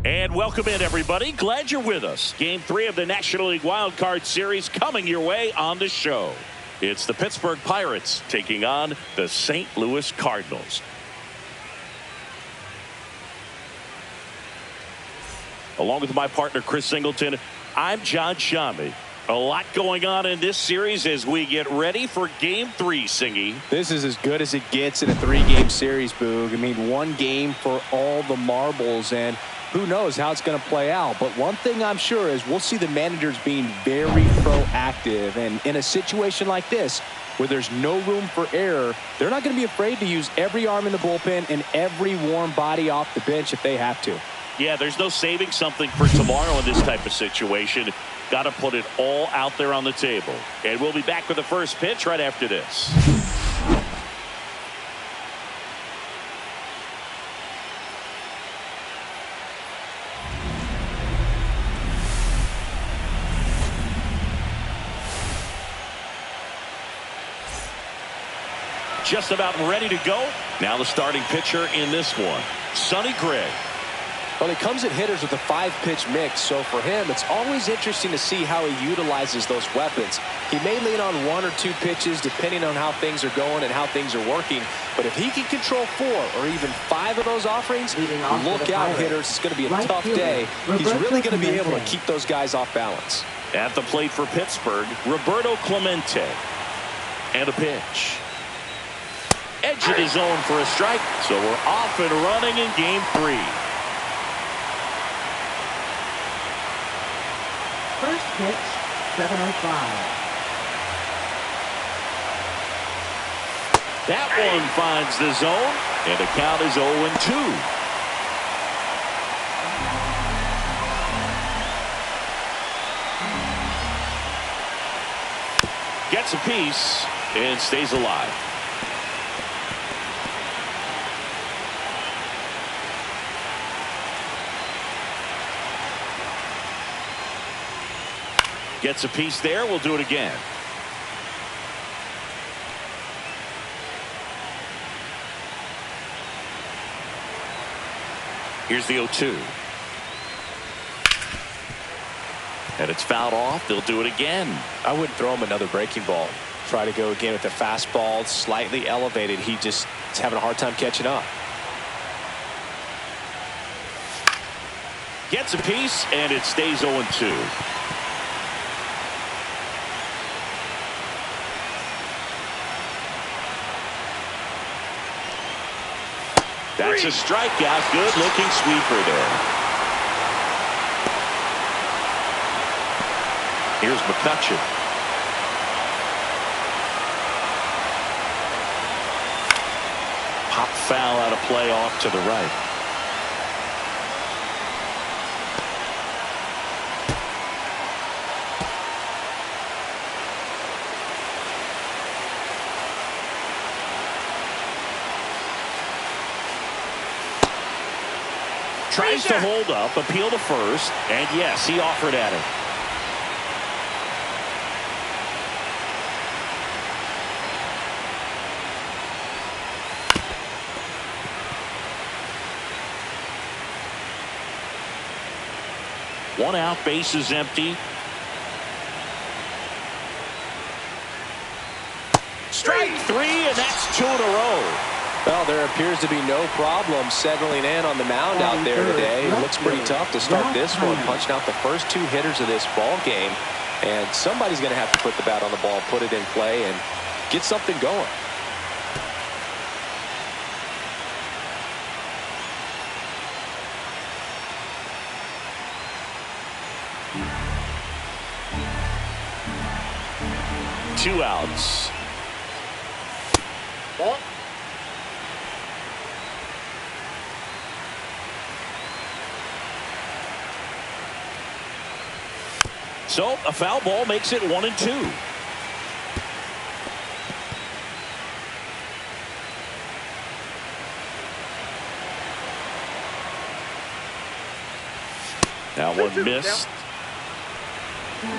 And welcome in, everybody. Glad you're with us. Game 3 of the National League Wildcard Series coming your way on the show. It's the Pittsburgh Pirates taking on the St. Louis Cardinals. Along with my partner, Chris Singleton, I'm John Shammy. A lot going on in this series as we get ready for Game 3, Singy. This is as good as it gets in a 3-game series, Boog. I mean, one game for all the marbles, and who knows how it's going to play out. But one thing I'm sure is we'll see the managers being very proactive. And in a situation like this, where there's no room for error, they're not going to be afraid to use every arm in the bullpen and every warm body off the bench if they have to. Yeah, there's no saving something for tomorrow in this type of situation. Got to put it all out there on the table. And we'll be back with the first pitch right after this. Just about ready to go. Now the starting pitcher in this one, Sonny Gray. Well, he comes at hitters with a 5-pitch mix, so for him, it's always interesting to see how he utilizes those weapons. He may lean on 1 or 2 pitches depending on how things are going and how things are working, but if he can control 4 or even 5 of those offerings, look out, hitters. It's going to be a tough day. He's really going to be able to keep those guys off balance. At the plate for Pittsburgh, Roberto Clemente. And a pitch. Edge of his zone for a strike, so we're off and running in Game 3. First pitch, 7:05. That one finds the zone, and the count is 0-2. Gets a piece and stays alive. Gets a piece there. We'll do it again. Here's the 0-2. And it's fouled off. They'll do it again. I wouldn't throw him another breaking ball. Try to go again with the fastball, slightly elevated. He just is having a hard time catching up. Gets a piece, and it stays 0-2. That's a strikeout. Good looking sweeper there. Here's McCutcheon. Pop foul out of play off to the right. Tries to hold up, appeal to first, and yes, he offered at it. One out, base is empty. Strike 3, and that's 2 in a row. Well, there appears to be no problem settling in on the mound out there today. It looks pretty tough to start this one, punching out the first 2 hitters of this ball game. And somebody's going to have to put the bat on the ball, put it in play, and get something going. Two outs. So a foul ball makes it 1-2. Now one missed.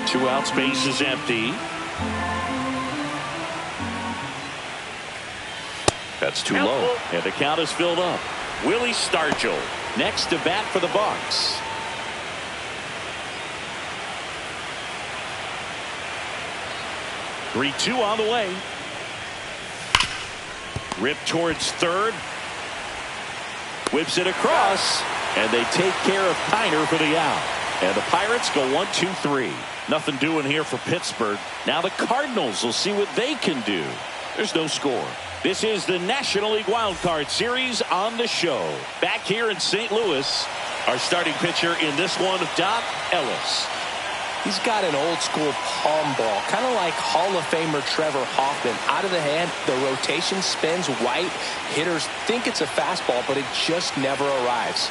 2 outs, base is empty. That's too low, and the count is filled up. Willie Stargell next to bat for the Bucs. Three-two on the way. Ripped towards third. Whips it across, and they take care of Kiner for the out. And the Pirates go 1-2-3. Nothing doing here for Pittsburgh. Now the Cardinals will see what they can do. There's no score. This is the National League Wildcard Series on the show. Back here in St. Louis, our starting pitcher in this one, Doc Ellis. He's got an old school palm ball, kind of like Hall of Famer Trevor Hoffman. Out of the hand, the rotation spins right. Hitters think it's a fastball, but it just never arrives.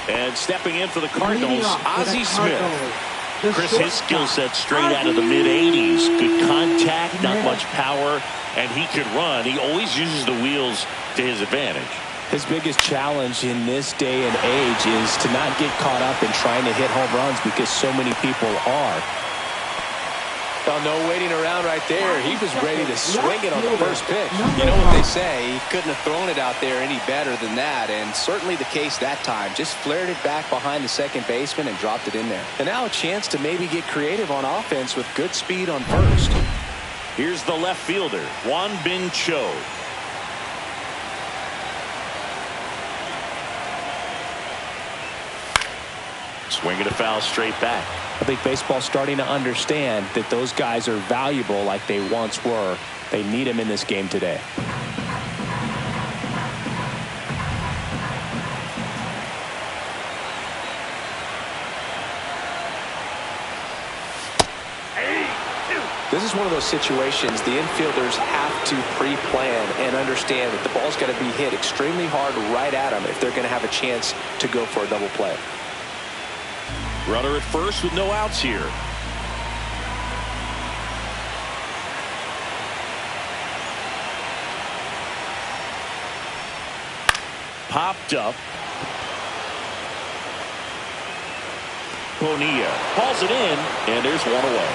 And stepping in for the Cardinals, Ozzie Smith. Chris, his skill set straight out of the mid-'80s. Good contact, not much power, and he could run. He always uses the wheels to his advantage. His biggest challenge in this day and age is to not get caught up in trying to hit home runs because so many people are. Well, no waiting around right there. He was ready to swing it on the first pitch. You know what they say, he couldn't have thrown it out there any better than that, and certainly the case that time. Just flared it back behind the second baseman and dropped it in there. And now a chance to maybe get creative on offense with good speed on first. Here's the left fielder, Juan Bin Cho. Swinging a foul straight back. I think baseball's starting to understand that those guys are valuable like they once were. They need them in this game today. This is one of those situations the infielders have to pre-plan and understand that the ball's got to be hit extremely hard right at them if they're going to have a chance to go for a double play. Runner at first with no outs here. Popped up. Bonilla hauls it in, and there's one away.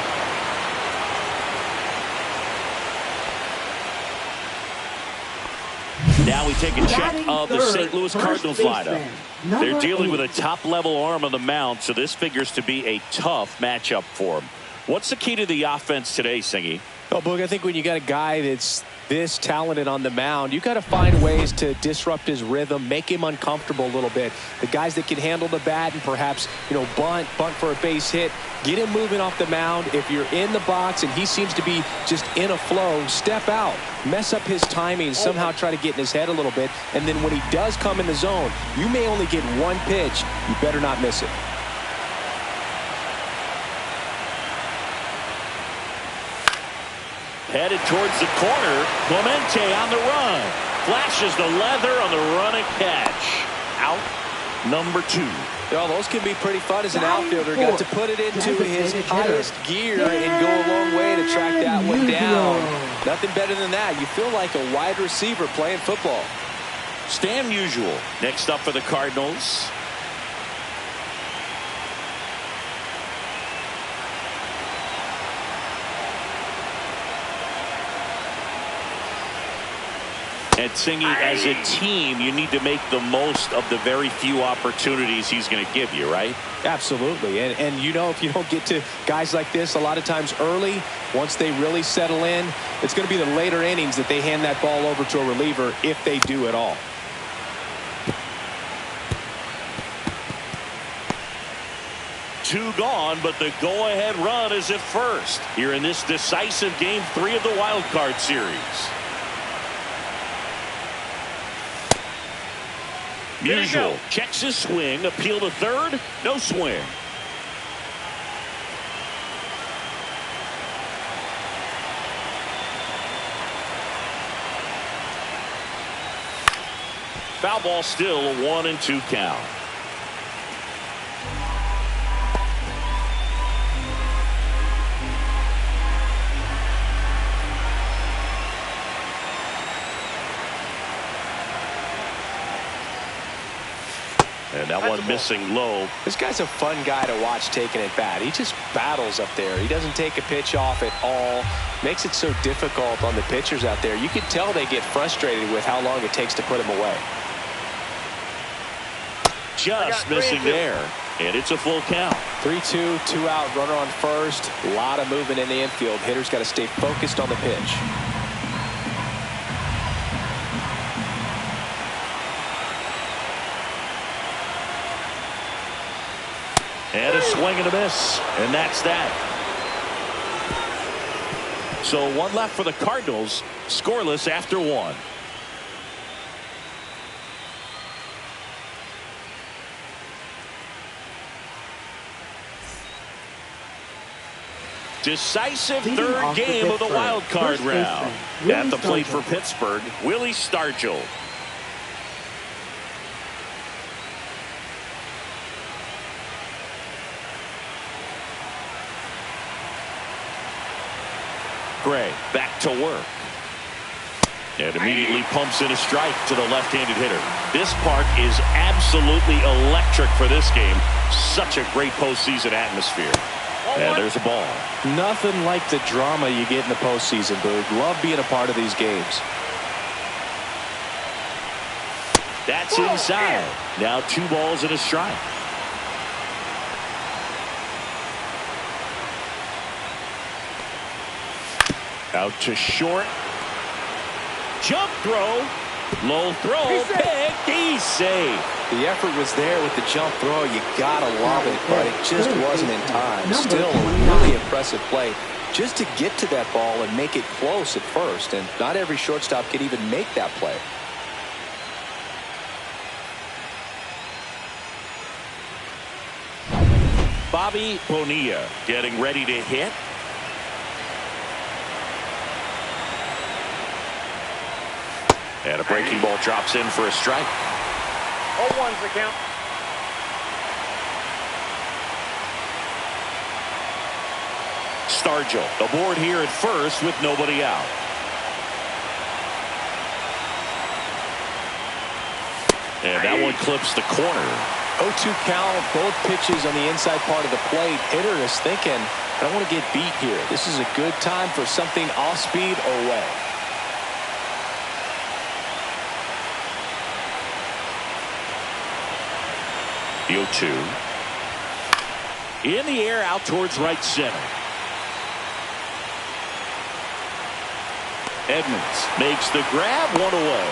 Now we take a check of the St. Louis Cardinals lineup. They're dealing with a top-level arm on the mound, so this figures to be a tough matchup for them. What's the key to the offense today, Singy? Well, Boog, I think when you got a guy that's this talented on the mound, you got to find ways to disrupt his rhythm, make him uncomfortable a little bit. The guys that can handle the bat and perhaps, bunt for a base hit, get him moving off the mound. If you're in the box and he seems to be just in a flow, step out, mess up his timing, somehow try to get in his head a little bit. And then when he does come in the zone, you may only get one pitch. You better not miss it. Headed towards the corner. Clemente on the run. Flashes the leather on the run and catch. Out number 2. Well, those can be pretty fun as an outfielder. Got to put it into his highest gear and go a long way to track that one down. Nothing better than that. You feel like a wide receiver playing football. Stan Musial next up for the Cardinals. And Singy, as a team, you need to make the most of the very few opportunities he's going to give you, right? Absolutely. And if you don't get to guys like this a lot of times early, once they really settle in, it's going to be the later innings that they hand that ball over to a reliever if they do at all. Two gone, but the go-ahead run is at first here in this decisive Game 3 of the Wild Card Series. Musial checks his swing, appeal to third, no swing. Foul ball, still a 1-2 count. And that one missing low. This guy's a fun guy to watch taking it bat. He just battles up there. He doesn't take a pitch off at all. Makes it so difficult on the pitchers out there. You can tell they get frustrated with how long it takes to put him away. just missing there. And it's a full count. 3-2, 2 out, runner on first. A lot of movement in the infield. Hitter's got to stay focused on the pitch. And a swing and a miss. And that's that. So one left for the Cardinals. Scoreless after one. Decisive third game of the wild card round. At the plate for Pittsburgh, Willie Stargell. Gray back to work. And immediately pumps in a strike to the left-handed hitter. This park is absolutely electric for this game. Such a great postseason atmosphere. And there's a ball. Nothing like the drama you get in the postseason, Boog. Love being a part of these games. That's inside. Now 2 balls and a strike. Out to short. Jump throw. Low throw. Pick. He's safe. The effort was there with the jump throw. You gotta love it, but it just wasn't in time. Still a really impressive play just to get to that ball and make it close at first. And not every shortstop can even make that play. Bobby Bonilla getting ready to hit. And a breaking ball drops in for a strike. 0-1's the count. Stargell aboard here at first with nobody out. And that one clips the corner. 0-2 count, both pitches on the inside part of the plate. Hitter is thinking, I don't want to get beat here. This is a good time for something off speed or away. The 0-2. In the air out towards right center. Edmonds makes the grab, one away.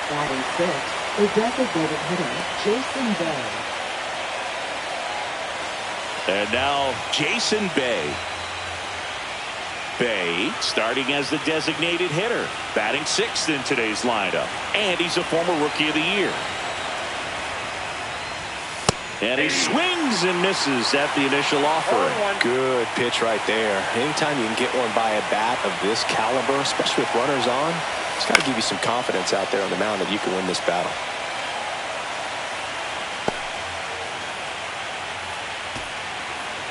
Batting sixth, the designated hitter, Jason Bay. And now Jason Bay. Bay starting as the designated hitter. Batting sixth in today's lineup. And he's a former Rookie of the Year. And he swings and misses at the initial offering. Good pitch right there. Anytime you can get one by a bat of this caliber, especially with runners on, it's got to give you some confidence out there on the mound that you can win this battle.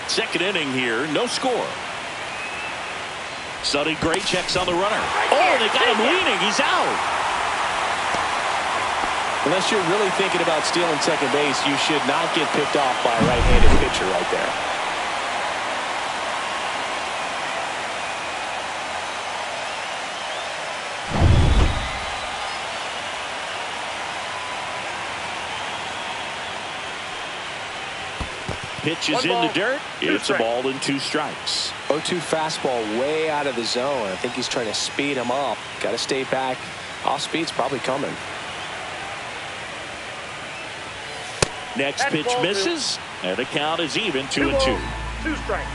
Second inning here, no score. Sonny Gray checks on the runner. Oh, they got him leaning. He's out. Unless you're really thinking about stealing second base, you should not get picked off by a right-handed pitcher right there. Pitch is in the dirt. It's a ball and 2 strikes. 0-2 fastball way out of the zone. I think he's trying to speed him up. Got to stay back. Off speed's probably coming. Next pitch misses, and the count is even 2-2. 2 strikes.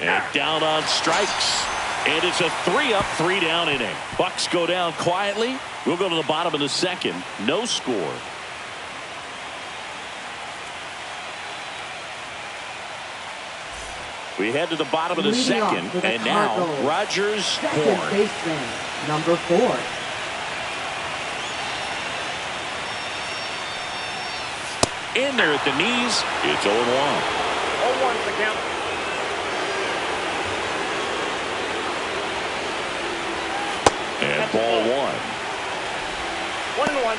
And down on strikes. And it's a 3-up, 3-down inning. Bucks go down quietly. We'll go to the bottom of the second. No score. We head to the bottom of the second, and now Rogers Second Horn. baseman, number 4. In there at the knees, it's 0-1. 0-1's the count. And ball 1. 1-1.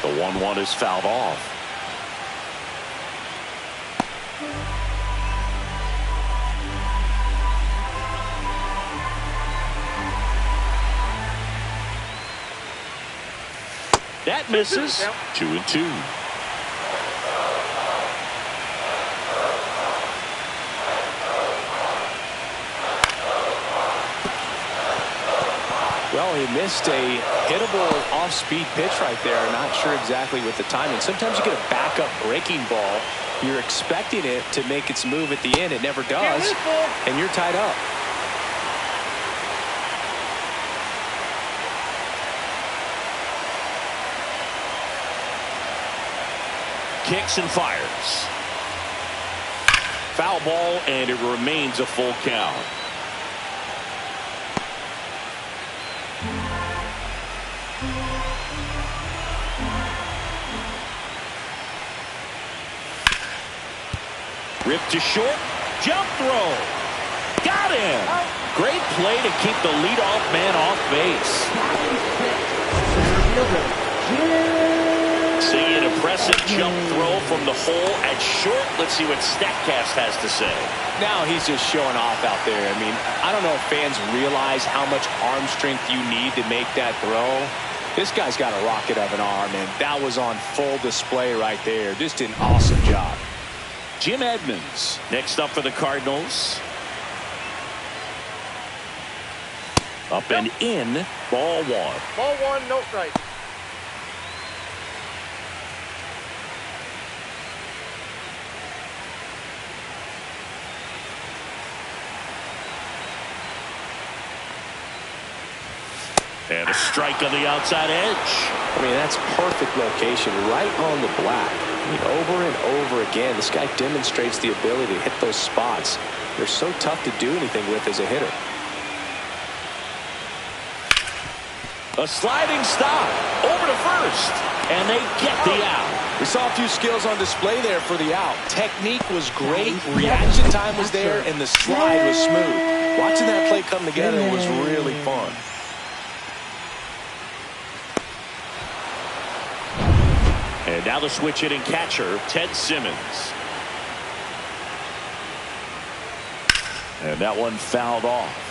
The 1-1 is fouled off. That misses. 2-2. Well, he missed a hittable off-speed pitch right there. Not sure exactly with the timing. Sometimes you get a backup breaking ball. You're expecting it to make its move at the end. It never does. And you're tied up. Kicks and fires. Foul ball, and it remains a full count. Ripped to short. Jump throw. Got him. Great play to keep the leadoff man off base. Seeing an impressive jump throw from the hole at short. Let's see what StatCast has to say. Now he's just showing off out there. I mean, I don't know if fans realize how much arm strength you need to make that throw. This guy's got a rocket of an arm, and that was on full display right there. Just an awesome job. Jim Edmonds next up for the Cardinals. Up and in. Ball 1. Ball 1, no strike. And a strike on the outside edge. I mean, that's perfect location right on the black. I mean, over and over again, this guy demonstrates the ability to hit those spots. They're so tough to do anything with as a hitter. A sliding stop over to first, and they get the out. We saw a few skills on display there for the out. Technique was great, reaction time was there, and the slide was smooth. Watching that play come together was really fun. And now the switch hitting catcher, Ted Simmons. And that one fouled off.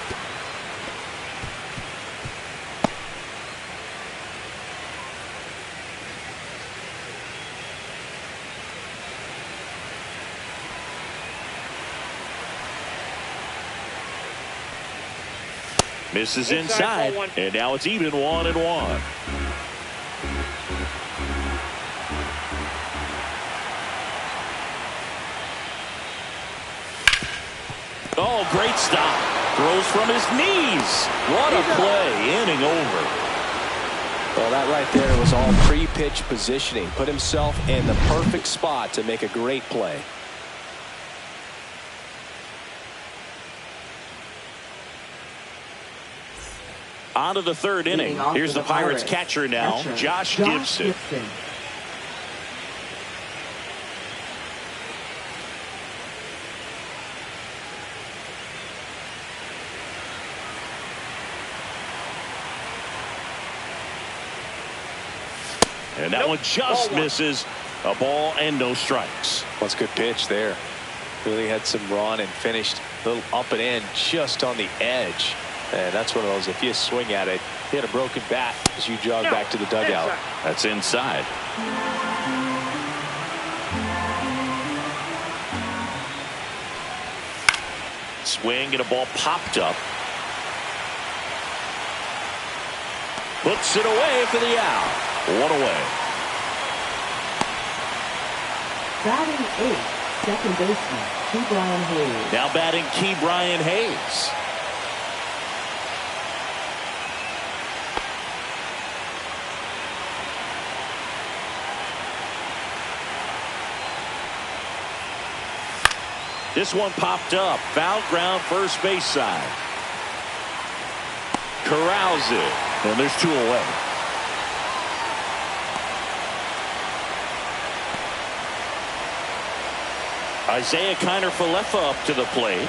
Misses inside, and now it's even 1-1. Oh, great stop. Throws from his knees. What a play. Inning over. Well, that right there was all pre-pitch positioning. Put himself in the perfect spot to make a great play. On to the third inning. Here's the Pirates catcher now, Josh Gibson. And that one just misses. A ball and no strikes. That's a good pitch there. Really had some run and finished a little up and in just on the edge. And that's one of those, if you swing at it, hit a broken bat as you jog back to the dugout. That's inside. Swing and a ball popped up. Puts it away for the out. One away. Batting 8th, second baseman, Ke'Bryan Hayes. Now batting Ke'Bryan Hayes. This one popped up. Foul ground, first base side. Corrals it. And there's 2 away. Isaiah Kiner-Falefa up to the plate.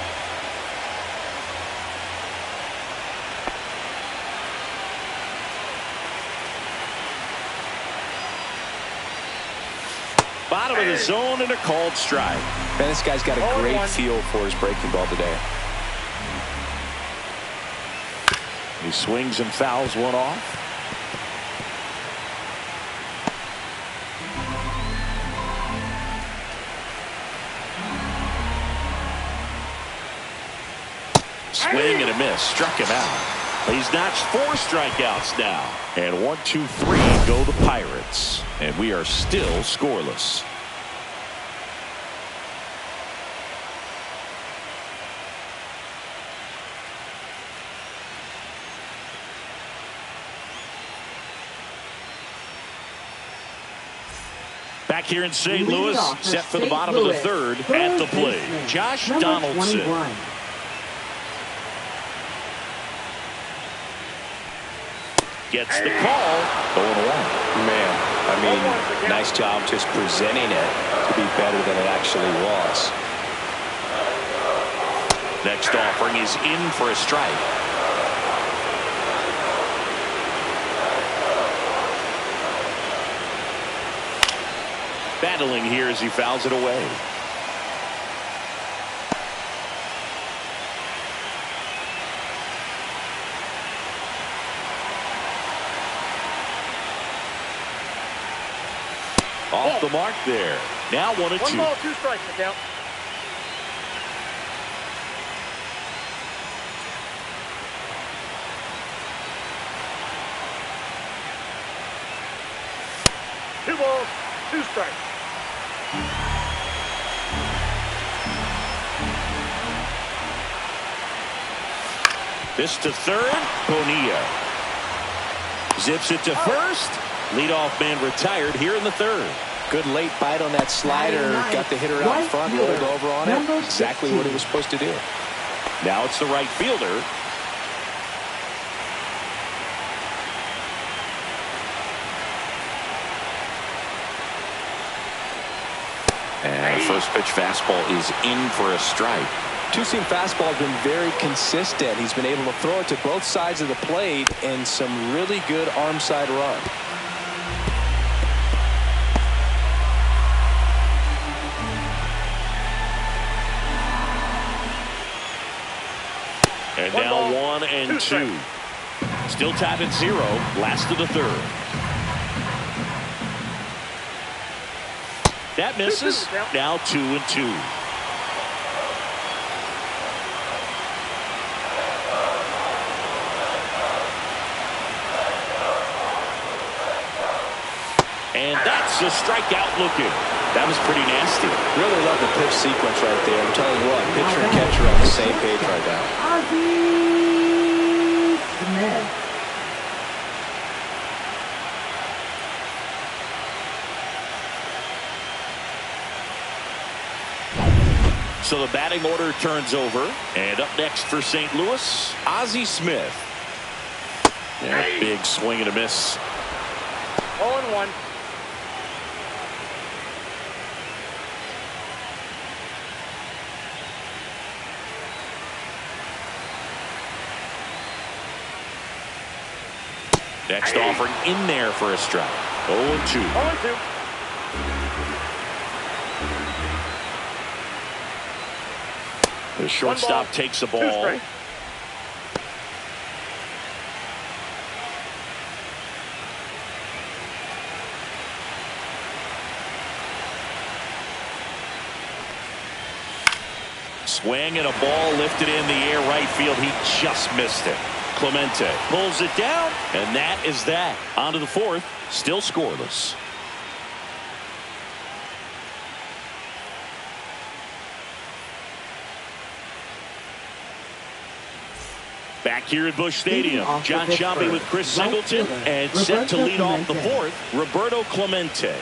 him in the zone and a called strike. Man, this guy's got a great feel for his breaking ball today. He swings and fouls one off. Swing and a miss. Struck him out. He's notched 4 strikeouts now. And 1, 2, 3 go the Pirates. And we are still scoreless. Back here in St. Louis, set for the bottom of the third. At the plate, Josh Donaldson. 21. Gets the call. 0-1. Man, I mean, nice job just presenting it to be better than it actually was. Next offering is in for a strike. Battling here as he fouls it away. Off the mark there. Now 1-2. 1 ball, 2 strikes to count. Two balls, 2 strikes. This to third. Bonilla zips it to first. Leadoff man retired here in the third. Good late bite on that slider. Got the hitter out front, rolled over on it. Exactly what it was supposed to do. Now it's the right fielder. And the first pitch fastball is in for a strike. Two-seam fastball has been very consistent. He's been able to throw it to both sides of the plate and some really good arm side run. And now 1 and 2. Still tied at 0. Last of the third. That misses. Now 2 and 2. And that's a strikeout looking. That was pretty nasty. Really love the pitch sequence right there. I'm telling you what, pitcher and catcher are on the same page right now. Smith. So the batting order turns over. And up next for St. Louis, Ozzie Smith. And a big swing and a miss. 0-1. Next offering in there for a strike. 0-2. 0-2. The shortstop takes the ball. Swing and a ball lifted in the air right field. He just missed it. Clemente pulls it down, and that is that. On to the fourth, still scoreless. Back here at Busch Stadium, John Sciambi with Chris Singleton, and set to lead off the fourth, Roberto Clemente.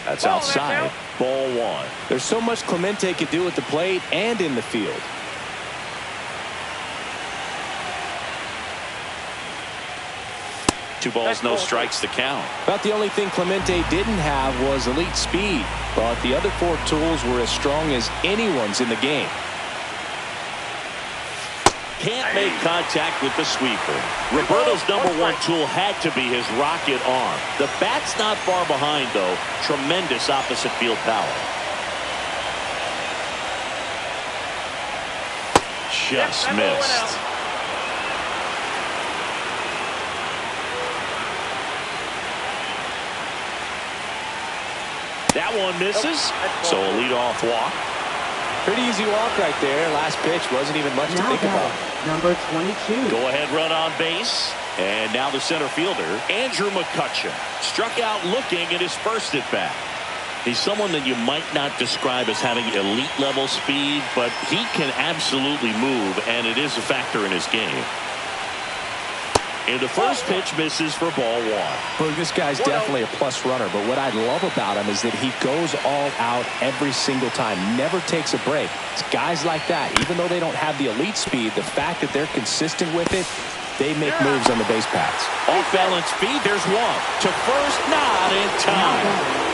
That's outside. Ball 1. There's so much Clemente could do at the plate and in the field. 2 balls, no strikes to count. About the only thing Clemente didn't have was elite speed, but the other 4 tools were as strong as anyone's in the game. Can't make contact with the sweeper. Roberto's #1 tool had to be his rocket arm. The bat's not far behind, though. Tremendous opposite field power. Just missed. That one misses. So a leadoff walk. Pretty easy walk right there. Last pitch wasn't even much to think about. Number 22. Go ahead run on base. And now the center fielder, Andrew McCutcheon, struck out looking at his first at bat. He's someone that you might not describe as having elite level speed, but he can absolutely move, and it is a factor in his game. And the first pitch misses for ball 1. Well, this guy's definitely a plus runner, but what I love about him is that he goes all out every single time, never takes a break. It's guys like that, even though they don't have the elite speed, the fact that they're consistent with it, they make moves on the base paths. Off balance feed, there's one. To first, not in time.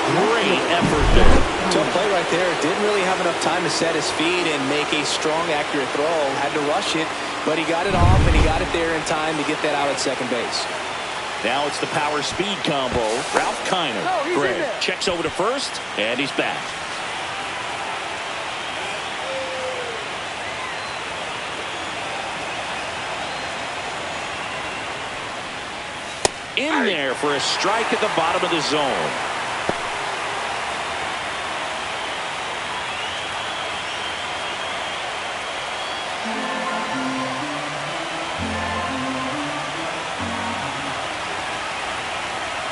Great effort there. Tough play right there. Didn't really have enough time to set his feet and make a strong, accurate throw. Had to rush it, but he got it off and he got it there in time to get that out at second base. Now it's the power speed combo. Ralph Kiner. Greg checks over to first, and he's back. In there for a strike at the bottom of the zone.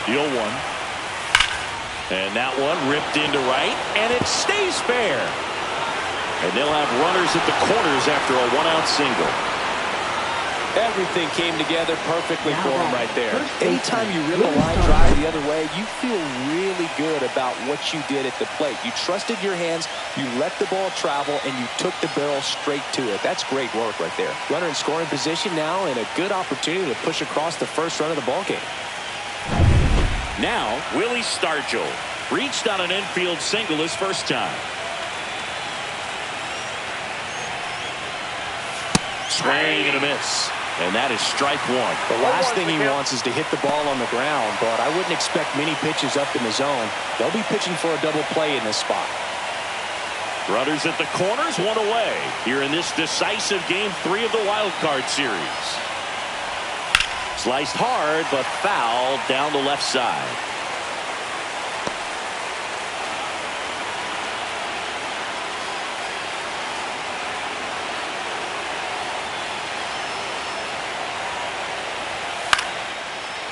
The 0-1. And that one ripped into right, and it stays fair. And they'll have runners at the corners after a 1-out single. Everything came together perfectly for him right there. Anytime you rip a line drive the other way, you feel really good about what you did at the plate. You trusted your hands, you let the ball travel, and you took the barrel straight to it. That's great work right there. Runner in scoring position now, and a good opportunity to push across the first run of the ball game. Now, Willie Stargell reached on an infield single his first time. Swing and a miss. And that is strike 1. The last thing he wants is to hit the ball on the ground, but I wouldn't expect many pitches up in the zone. They'll be pitching for a double play in this spot. Runners at the corners, 1 away here in this decisive Game 3 of the Wild Card series. Sliced hard, but foul down the left side.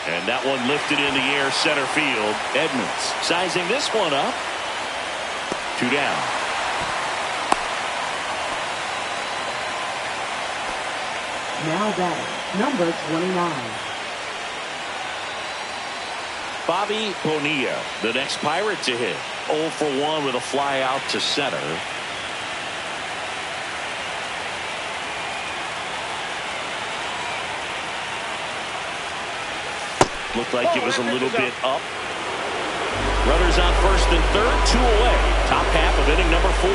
And that one lifted in the air center field. Edmonds sizing this one up. 2 down. Now batting, number 29. Bobby Bonilla, the next Pirate to hit. 0 for 1 with a fly out to center. Looked like it was a little bit up. Runners on first and third, 2 away. Top half of inning number 4.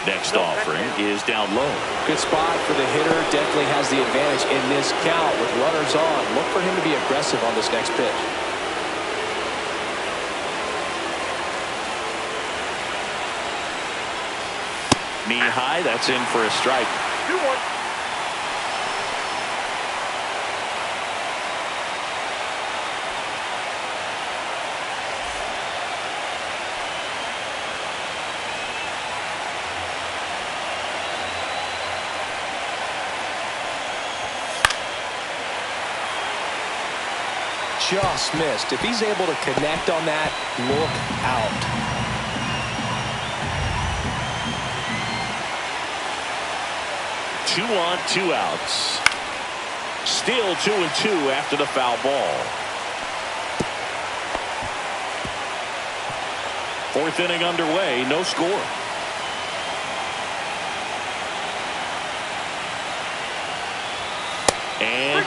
Next offering is down low. Good spot for the hitter. Definitely has the advantage in this count with runners on. Look for him to be aggressive on this next pitch. Knee high, that's in for a strike. 2-1. Just missed. If he's able to connect on that, look out. Two on, 2 outs. Still 2-2 after the foul ball. 4th inning underway, no score.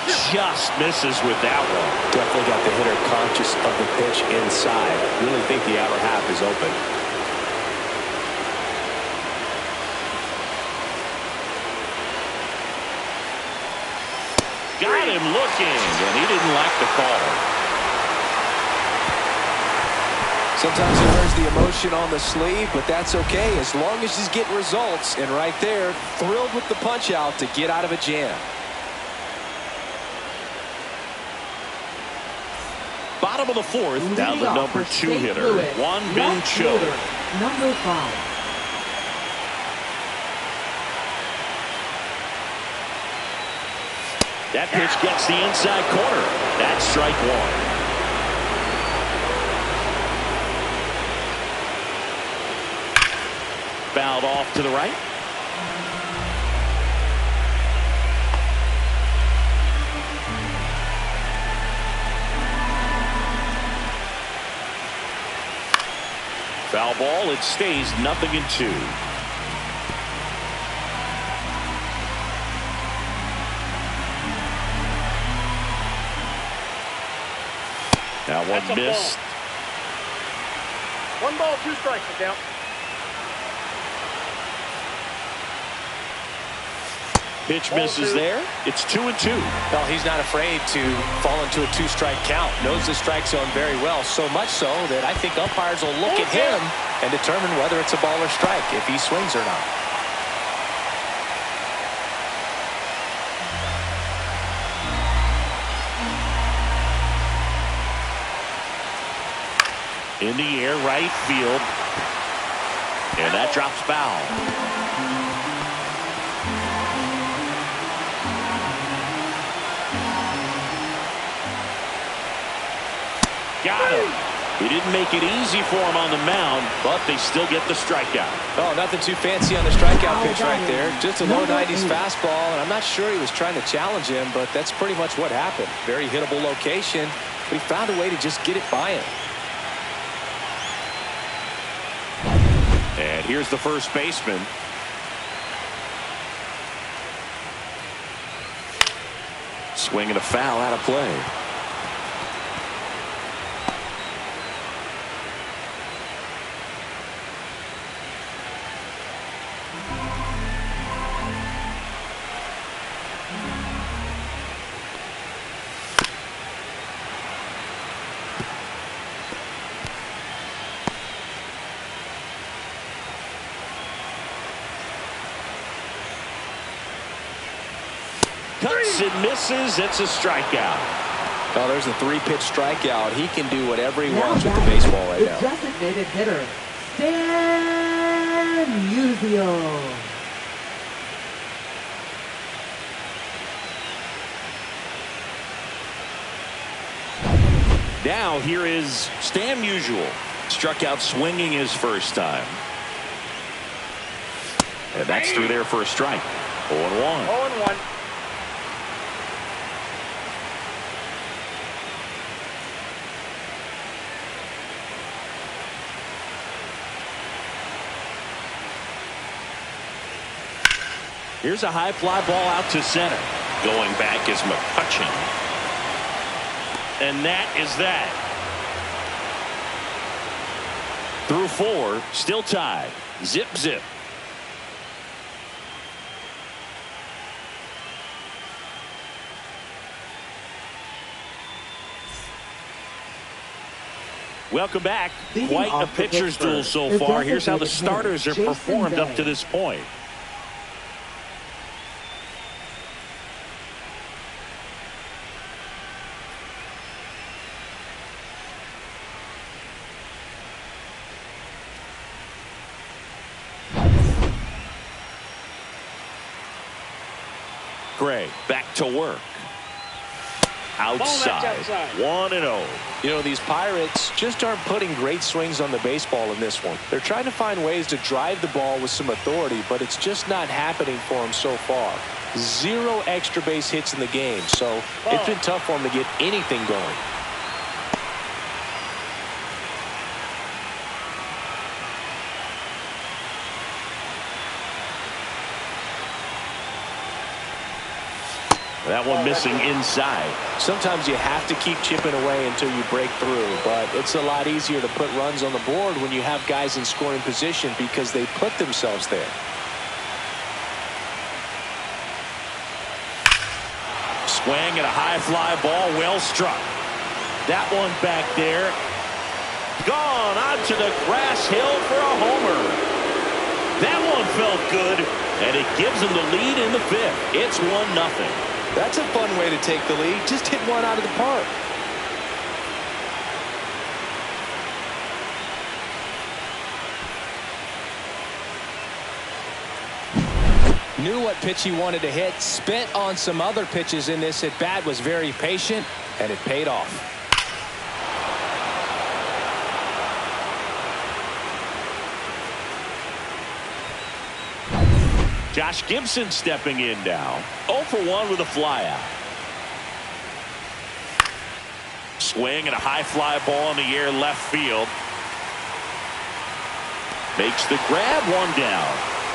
just misses with that one. Definitely got the hitter conscious of the pitch inside. Really think the outer half is open. Got him looking, and he didn't like the call. Sometimes he wears the emotion on the sleeve, but that's okay as long as he's getting results. And right there, thrilled with the punch out to get out of a jam. Bottom of the fourth, now the number 2 hitter, Juan Bin Cho. Number 5. That pitch gets the inside corner. That's strike 1. Fouled off to the right. Foul ball. It stays 0-2. That one missed. 1 ball, 2 strikes to count. Pitch misses there. It's 2-2. Well, he's not afraid to fall into a 2-strike count. Knows the strike zone very well, so much so that I think umpires will look at him and determine whether it's a ball or strike, if he swings or not. In the air, right field. And that drops foul. Got him. He didn't make it easy for him on the mound, but they still get the strikeout. Oh, nothing too fancy on the strikeout pitch right there. Just a low 90s fastball, and I'm not sure he was trying to challenge him, but that's pretty much what happened. Very hittable location, but he found a way to just get it by him. And here's the first baseman. Swinging a foul out of play. Cuts and misses. It's a strikeout. Oh, there's a 3-pitch strikeout. He can do whatever he wants with the baseball right now. Designated hitter, Stan Musial. Now here is Stan Musial. Struck out swinging his first time. And that's through there for a strike. 0-1. 0-1. Here's a high fly ball out to center. Going back is McCutcheon. And that is that. Through 4, still tied. Zip, zip. Welcome back. Quite a pitcher's duel so far. Here's how the starters are performed up to this point. Gray back to work. Outside. 1-0. You know, these Pirates just aren't putting great swings on the baseball in this one. They're trying to find ways to drive the ball with some authority, but it's just not happening for them so far. 0 extra base hits in the game, so it's been tough for them to get anything going. That one missing inside. Sometimes you have to keep chipping away until you break through, but it's a lot easier to put runs on the board when you have guys in scoring position because they put themselves there. Swing and a high fly ball, well struck. That one back there. Gone onto the grass hill for a homer. That one felt good, and it gives them the lead in the fifth. It's 1-0. That's a fun way to take the lead. Just hit one out of the park. Knew what pitch he wanted to hit. Spent on some other pitches in this at bat. Was very patient, and it paid off. Josh Gibson stepping in now. 0 for 1 with a flyout. Swing and a high fly ball in the air left field. Makes the grab, one down.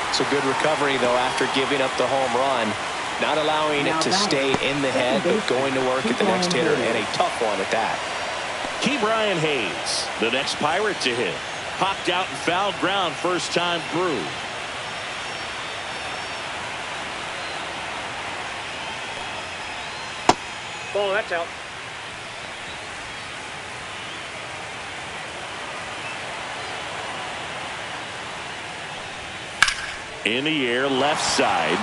It's a good recovery, though, after giving up the home run. Not allowing it to stay in the head, but going to work at the next hitter, and a tough one at that. Key Brian Hayes, the next Pirate to hit. Popped out and fouled ground first time through. Ball, that's out. In the air, left side.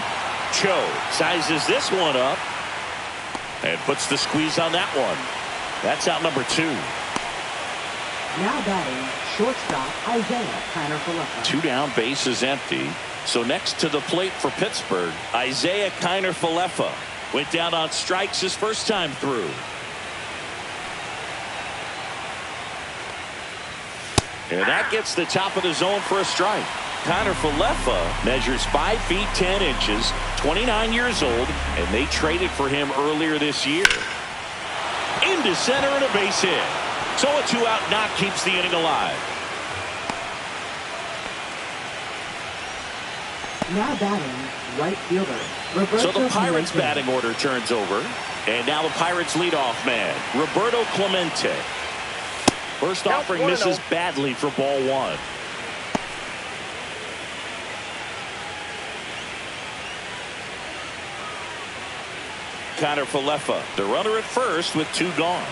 Cho sizes this one up and puts the squeeze on that one. That's out number 2. Now batting, shortstop Isaiah Kiner-Falefa. 2 down, base is empty. So next to the plate for Pittsburgh, Isaiah Kiner-Falefa. Went down on strikes his first time through. And that gets the top of the zone for a strike. Kiner-Falefa measures 5 feet 10 inches, 29 years old, and they traded for him earlier this year. Into center and a base hit. So a 2-out knock keeps the inning alive. Now batting, right fielder Roberto So the Pirates' Clemente. batting order turns over. And now the Pirates' leadoff man, Roberto Clemente. First offering misses badly for ball 1. Kiner-Falefa, the runner at first with 2 gone.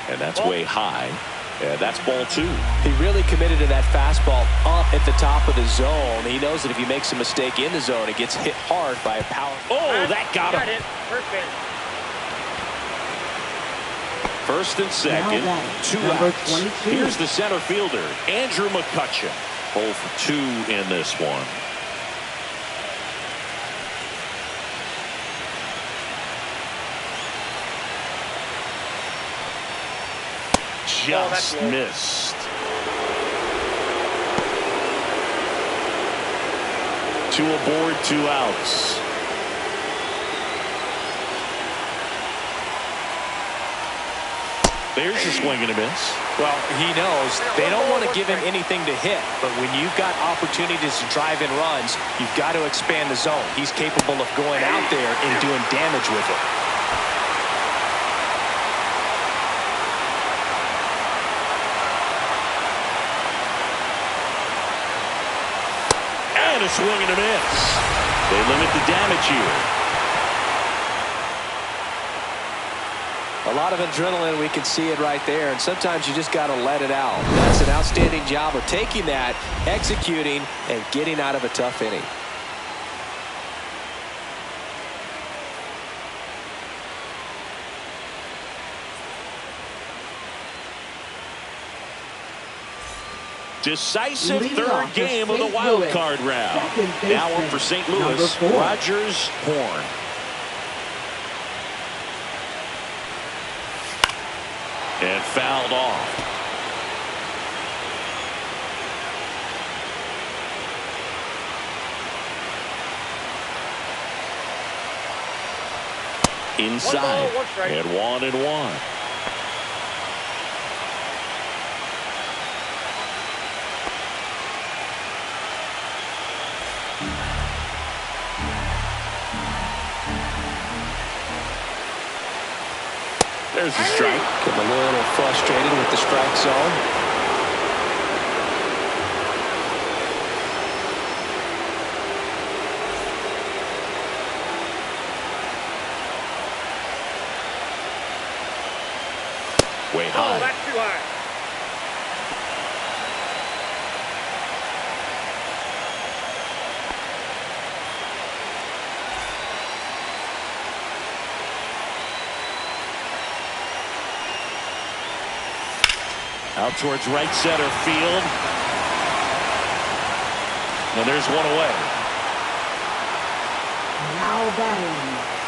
And that's way high. And that's ball 2. He really committed to that fastball up at the top of the zone. He knows that if he makes a mistake in the zone, it gets hit hard by a power. Oh, that got him. It. First base. First and second, Now batting, 2 number outs. 22. Here's the center fielder, Andrew McCutcheon. 0 for 2 in this one. Just missed. 2 aboard, 2 outs. There's a swing and a miss. Well, he knows they don't want to give him anything to hit, but when you've got opportunities to drive in runs, you've got to expand the zone. He's capable of going out there and doing damage with it. And a swing and a miss. They limit the damage here. A lot of adrenaline, we can see it right there, and sometimes you just got to let it out. That's an outstanding job of taking that, executing, and getting out of a tough inning. Decisive Leading third off for game of the St. wild Louis. card round. Second Now baseman, up for St. number Louis, 4. Rogers Horn. And fouled off. Inside. 1 ball, 1 strike. And 1-1. There's the strike. Getting a little frustrated with the strike zone. Way high. Oh, that's too high. Out towards right center field. And there's one away. Now batting,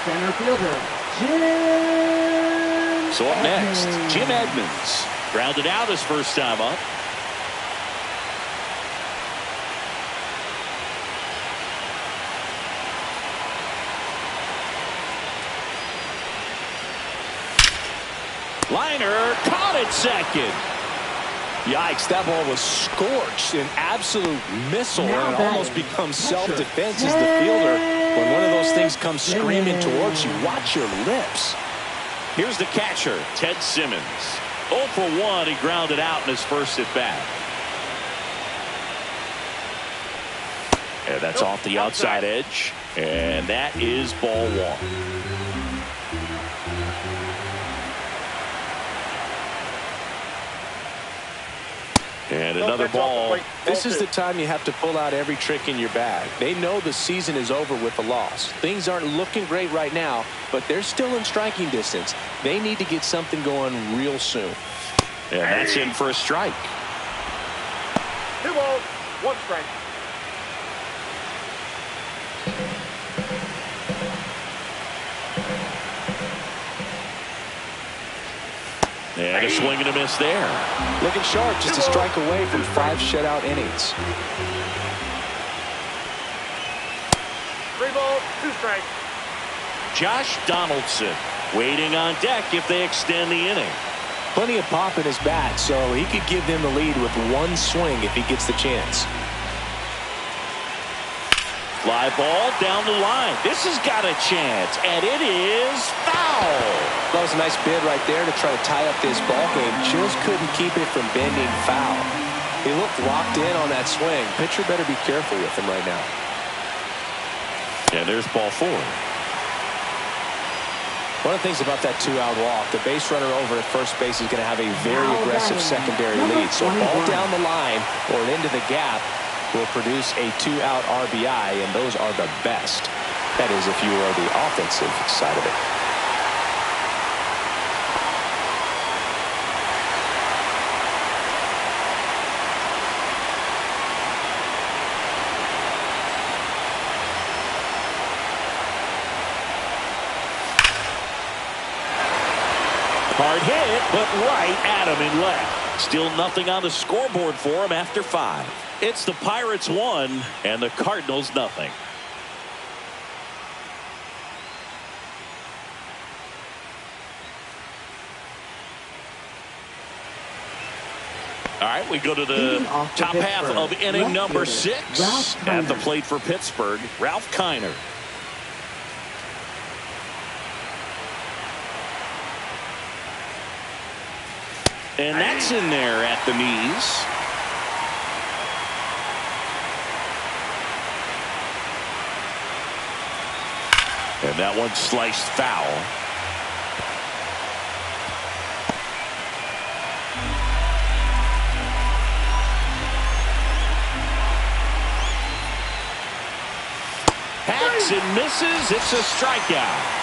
center fielder, Jim. So up next, Edmonds. Jim Edmonds. Grounded out his first time up. Liner caught at second. Yikes, that ball was scorched, an absolute missile, and it almost becomes self-defense as the fielder. When one of those things comes screaming towards you, watch your lips. Here's the catcher, Ted Simmons. 0 for 1, he grounded out in his first at bat. And that's off the outside edge, and that is ball one. And another ball. This is the time you have to pull out every trick in your bag. They know the season is over with the loss. Things aren't looking great right now, but they're still in striking distance. They need to get something going real soon. And that's in for a strike. 2 balls, 1 strike. And a swing and a miss there. Looking sharp, just a strike away from 5 shutout innings. 3 balls, 2 strikes. Josh Donaldson waiting on deck if they extend the inning. Plenty of pop in his bat, so he could give them the lead with 1 swing if he gets the chance. Fly ball down the line. This has got a chance, and it is foul. That was a nice bid right there to try to tie up this ball game. Just couldn't keep it from bending foul. He looked locked in on that swing. Pitcher better be careful with him right now. And there's ball 4. One of the things about that 2-out walk, the base runner over at first base is going to have a very aggressive secondary lead. So ball down the line or into the gap will produce a 2-out RBI, and those are the best. That is if you are the offensive side of it. Hard hit, but right at him in left. Still nothing on the scoreboard for him after 5. It's the Pirates 1 and the Cardinals nothing. All right, we go to the top half of inning number 6. At the plate for Pittsburgh, Ralph Kiner. And that's in there at the knees. And that one sliced foul. Hacks and misses. It's a strikeout.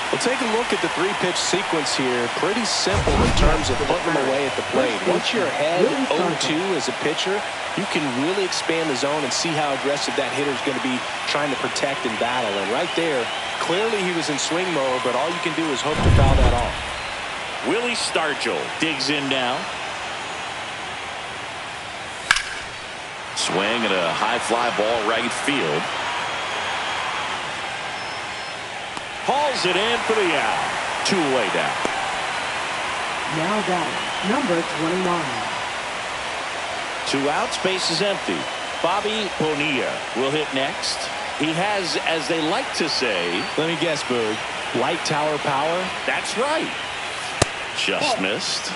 Well, take a look at the 3-pitch sequence here. Pretty simple in terms of putting them away at the plate. Once you're ahead 0-2 as a pitcher, you can really expand the zone and see how aggressive that hitter is going to be trying to protect and battle. And right there, clearly he was in swing mode, but all you can do is hope to foul that off. Willie Stargell digs in now. Swing and a high fly ball right field. Hauls it in for the out. 2 away down. Now batting, number 21. 2 outs, base is empty. Bobby Bonilla will hit next. He has, as they like to say, Let me guess, Boog. Light tower power. That's right. Just missed.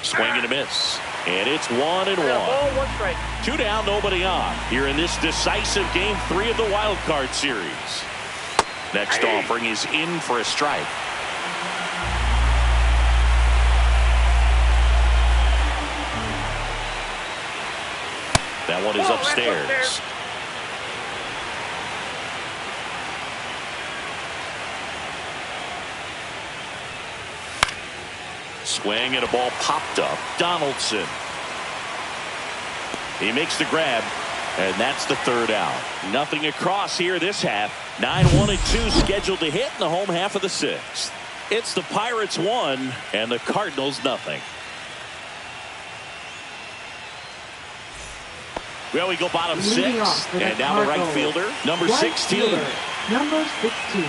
Swing and a miss. And it's 1-1. Ball, 1 strike. 2 down, nobody on. Here in this decisive game 3 of the wild card series. Next offering is in for a strike. That one is upstairs. Swing and a ball popped up. Donaldson. He makes the grab, and that's the 3rd out. Nothing across here this half. 9-1-2 scheduled to hit in the home half of the 6th. It's the Pirates 1 and the Cardinals nothing. Well, we go bottom 6, and now the right fielder, number 16. Number 16.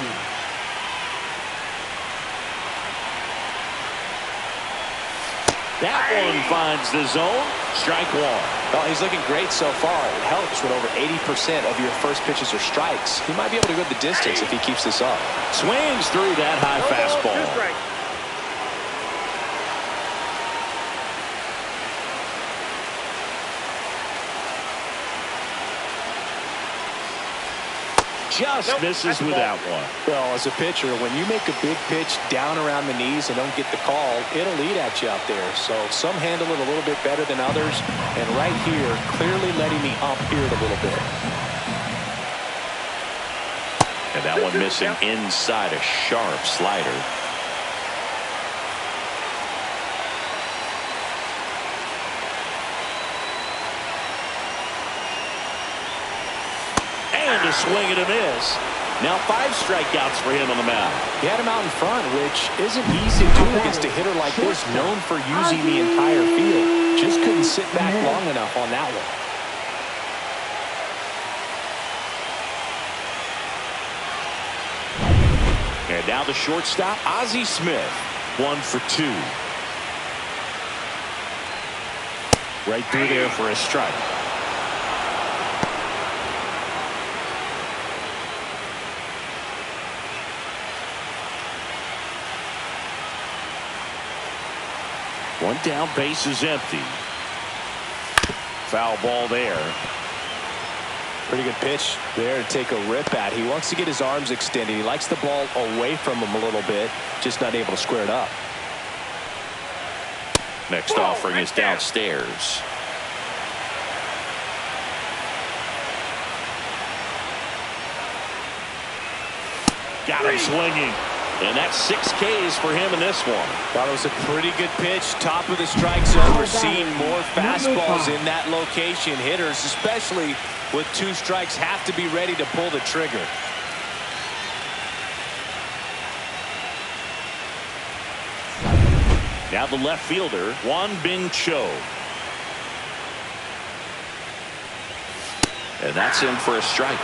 That one finds the zone. Strike 1. Well, he's looking great so far. It helps when over 80% of your first pitches are strikes. He might be able to go the distance if he keeps this up. Swings through that high fastball. 2 strikes. Just misses with that one. Well, as a pitcher, when you make a big pitch down around the knees and don't get the call, it'll eat at you out there. So some handle it a little bit better than others. And right here, clearly letting me up here a little bit. And that one missing inside a sharp slider. And a swing and a miss. Now 5 strikeouts for him on the mound. He had him out in front, which isn't easy to do against a hitter like this, known for using the entire field. Just couldn't sit back long enough on that one. And now the shortstop, Ozzie Smith. 1 for 2. Right through there for a strike. One down, base is empty. Foul ball there. Pretty good pitch there to take a rip at. He wants to get his arms extended. He likes the ball away from him a little bit, just not able to square it up. Next offering is downstairs. Got him swinging. And that's 6 Ks for him in this one. Thought it was a pretty good pitch. Top of the strike zone. We're seeing more fastballs in that location. Hitters, especially with 2 strikes, have to be ready to pull the trigger. Now the left fielder, Won-Bin Cho. And that's in for a strike.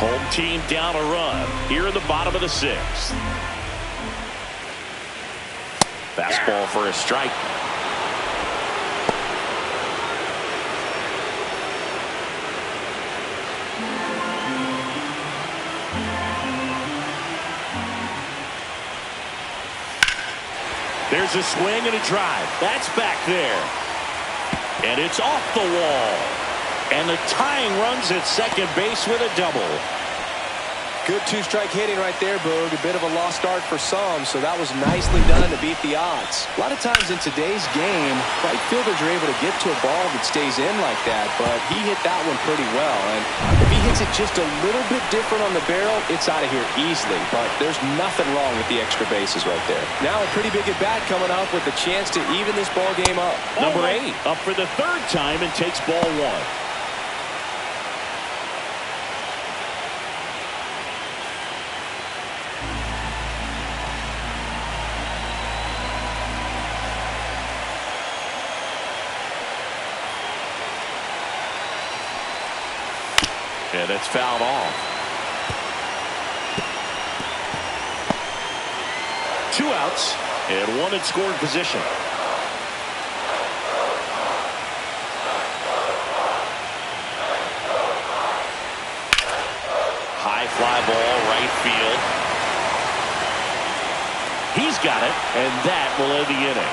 Home team down a run here in the bottom of the 6th. Fastball for a strike. There's a swing and a drive. That's back there. And it's off the wall. And the tying runs at second base with a double. Good 2-strike hitting right there, Boog. A bit of a lost start for some, so that was nicely done to beat the odds. A lot of times in today's game, right fielders are able to get to a ball that stays in like that, but he hit that one pretty well. And if he hits it just a little bit different on the barrel, it's out of here easily. But there's nothing wrong with the extra bases right there. Now a pretty big at-bat coming up with a chance to even this ball game up. Number 8 up for the 3rd time and takes ball 1. And it's fouled off. 2 outs and 1 in scoring position. High fly ball, right field. He's got it, and that will end the inning.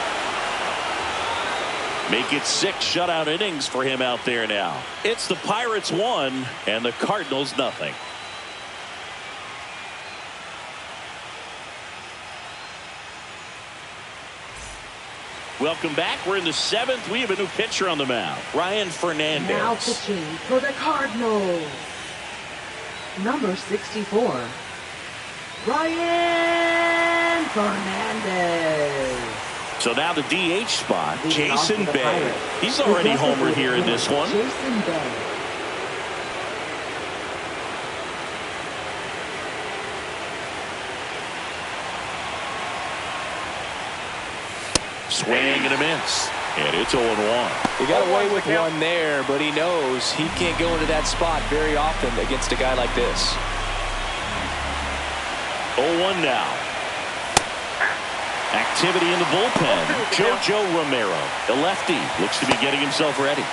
Make it 6 shutout innings for him out there now. It's the Pirates 1 and the Cardinals nothing. Welcome back. We're in the 7th. We have a new pitcher on the mound, Ryan Fernandez. Now pitching for the Cardinals, number 64, Ryan Fernandez. So now the DH spot, Jason Bay. He's already homered here in this one. Jason Bay. Swing and a miss. And it's 0-1. He got away with one there, but he knows he can't go into that spot very often against a guy like this. 0-1 now. Activity in the bullpen. JoJo Romero, the lefty, looks to be getting himself ready.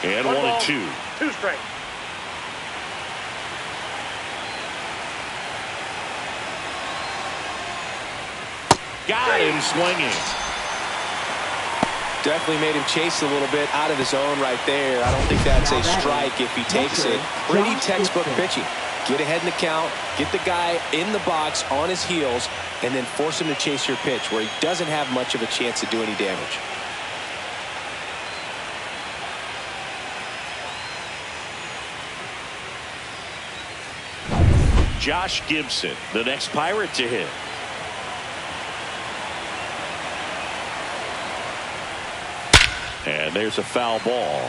And 1-2. 2 strikes. Got him swinging. Definitely made him chase a little bit out of his zone right there. I don't think that's a strike if he takes it. Pretty textbook pitching. Get ahead in the count, get the guy in the box on his heels, and then force him to chase your pitch where he doesn't have much of a chance to do any damage. Josh Gibson, the next Pirate to hit. And there's a foul ball.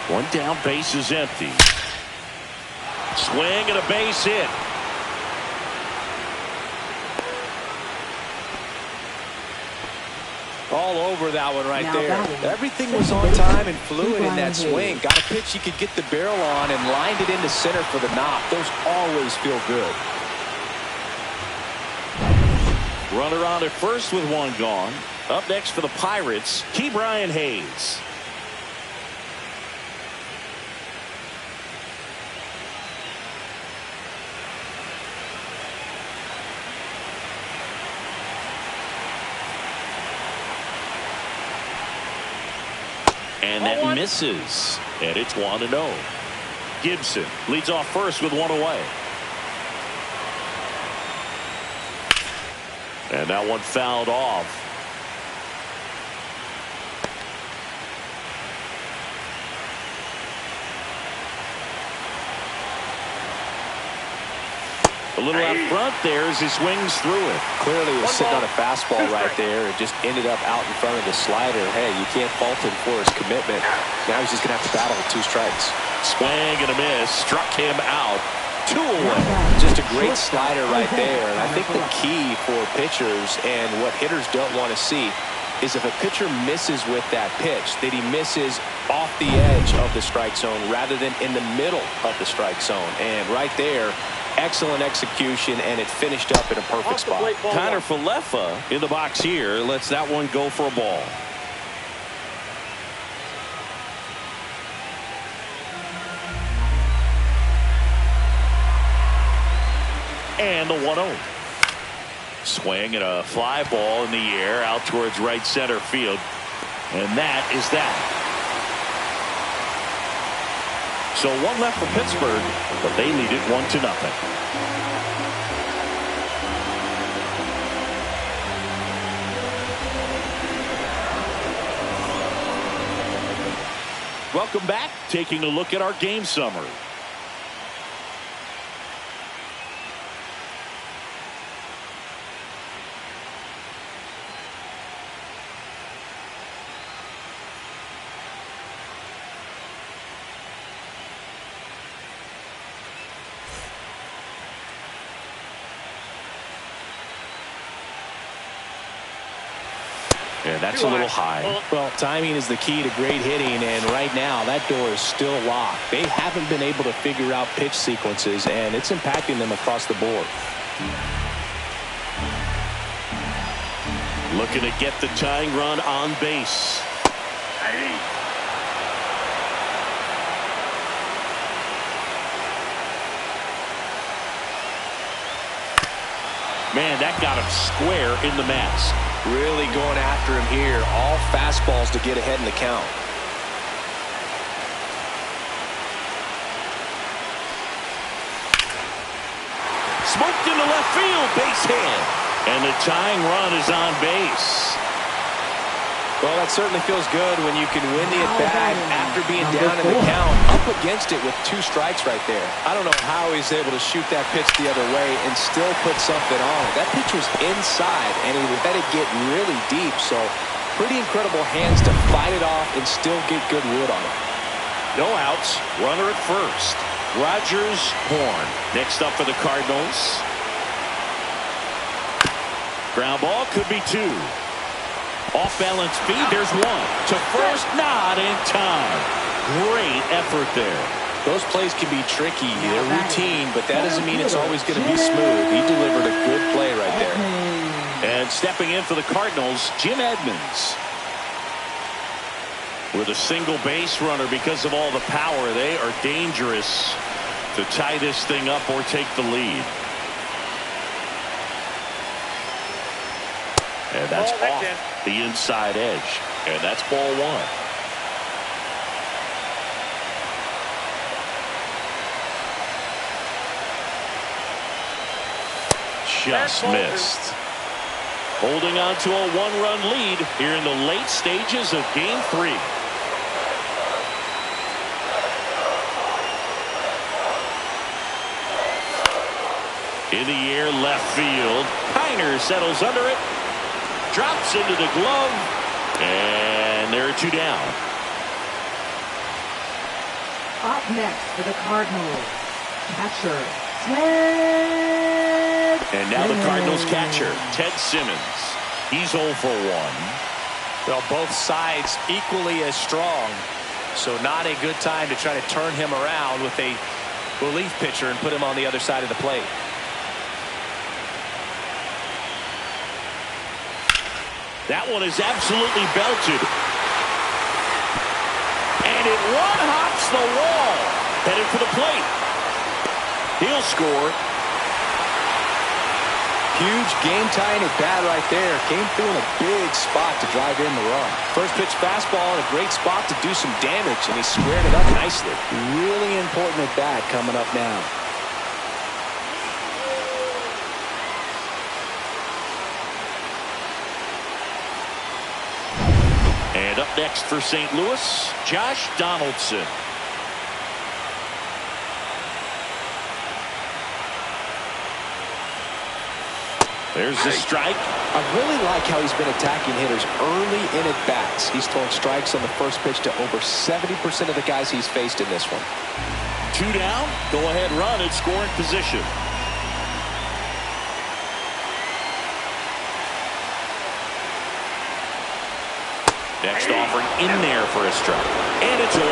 One down, base is empty. Swing and a base hit. All over that one right there. Everything was on time and fluid in that swing. Got a pitch he could get the barrel on and lined it into center for the knock. Those always feel good. Runner on at first with 1 gone. Up next for the Pirates, Ke'Bryan Hayes. And that misses. And it's 1-0. Gibson leads off first with 1 away. And that one fouled off. A little out front there as he swings through it. Clearly was sitting on a fastball right there and just ended up out in front of the slider. Hey, you can't fault him for his commitment. Now he's just going to have to battle with 2 strikes. Swing and a miss. Struck him out. 2 away. Just a great slider right there. And I think the key for pitchers and what hitters don't want to see is if a pitcher misses with that pitch, that he misses off the edge of the strike zone rather than in the middle of the strike zone. And right there, excellent execution, and it finished up in a perfect spot. Connor Falefa in the box here lets that one go for a ball. And the 1-0. Swing and a fly ball in the air out towards right center field. And that is that. So 1 left for Pittsburgh, but they lead it 1-0. Welcome back. Taking a look at our game summary. And that's a little high. Well, timing is the key to great hitting, and right now that door is still locked. They haven't been able to figure out pitch sequences, and it's impacting them across the board. Looking to get the tying run on base. Man, that got him square in the mask. Really going after him here. All fastballs to get ahead in the count. Smoked into left field, base hit. And the tying run is on base. Well, that certainly feels good when you can win the at-bat after being down in the count. Up against it with 2 strikes right there. I don't know how he's able to shoot that pitch the other way and still put something on it. That pitch was inside, and he let it get really deep. So, pretty incredible hands to fight it off and still get good wood on it. No outs. Runner at first. Rogers, Horn. Next up for the Cardinals. Ground ball could be 2. Off-balance feed, there's 1. To first, not in time. Great effort there. Those plays can be tricky. They're routine, but that doesn't mean it's always going to be smooth. He delivered a good play right there. And stepping in for the Cardinals, Jim Edmonds. With a single base runner because of all the power, they are dangerous to tie this thing up or take the lead. And that's off the inside edge. And that's ball 1. Just missed. Holding on to a 1-run lead here in the late stages of Game 3. In the air, left field. Kiner settles under it. Drops into the glove. And there are 2 down. Up next for the Cardinals, catcher, Ted. And now the Cardinals catcher, Ted Simmons. He's 0 for 1. Well, both sides equally as strong. So not a good time to try to turn him around with a relief pitcher and put him on the other side of the plate. That one is absolutely belted. And it one-hops the wall. Headed for the plate. He'll score. Huge game-tying at bat right there. Came through in a big spot to drive in the run. First pitch fastball in a great spot to do some damage, and he squared it up nicely. Really important at bat coming up now. And up next for St. Louis, Josh Donaldson. There's the strike. I really like how he's been attacking hitters early in at bats. He's throwing strikes on the first pitch to over 70% of the guys he's faced in this one. 2 down, go ahead run in scoring position. Next offering in there for a strike. And it's 0-2.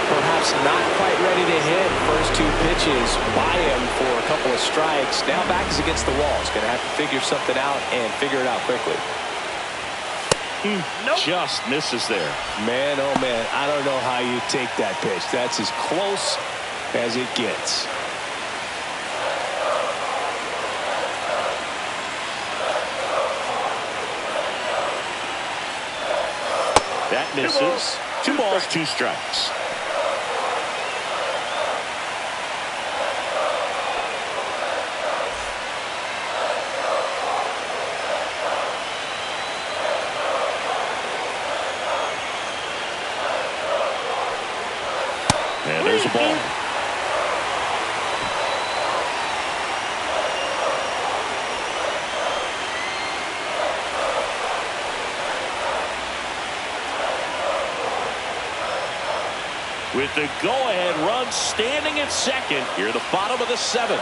Perhaps not quite ready to hit. First 2 pitches by him for a couple of strikes. Now back is against the wall. He's going to have to figure something out and figure it out quickly. Nope. Just misses there. Man, oh man, I don't know how you take that pitch. That's as close as it gets. That misses. 2 balls, 2 strikes. And there's a ball. With the go-ahead run standing at second here, the bottom of the 7th.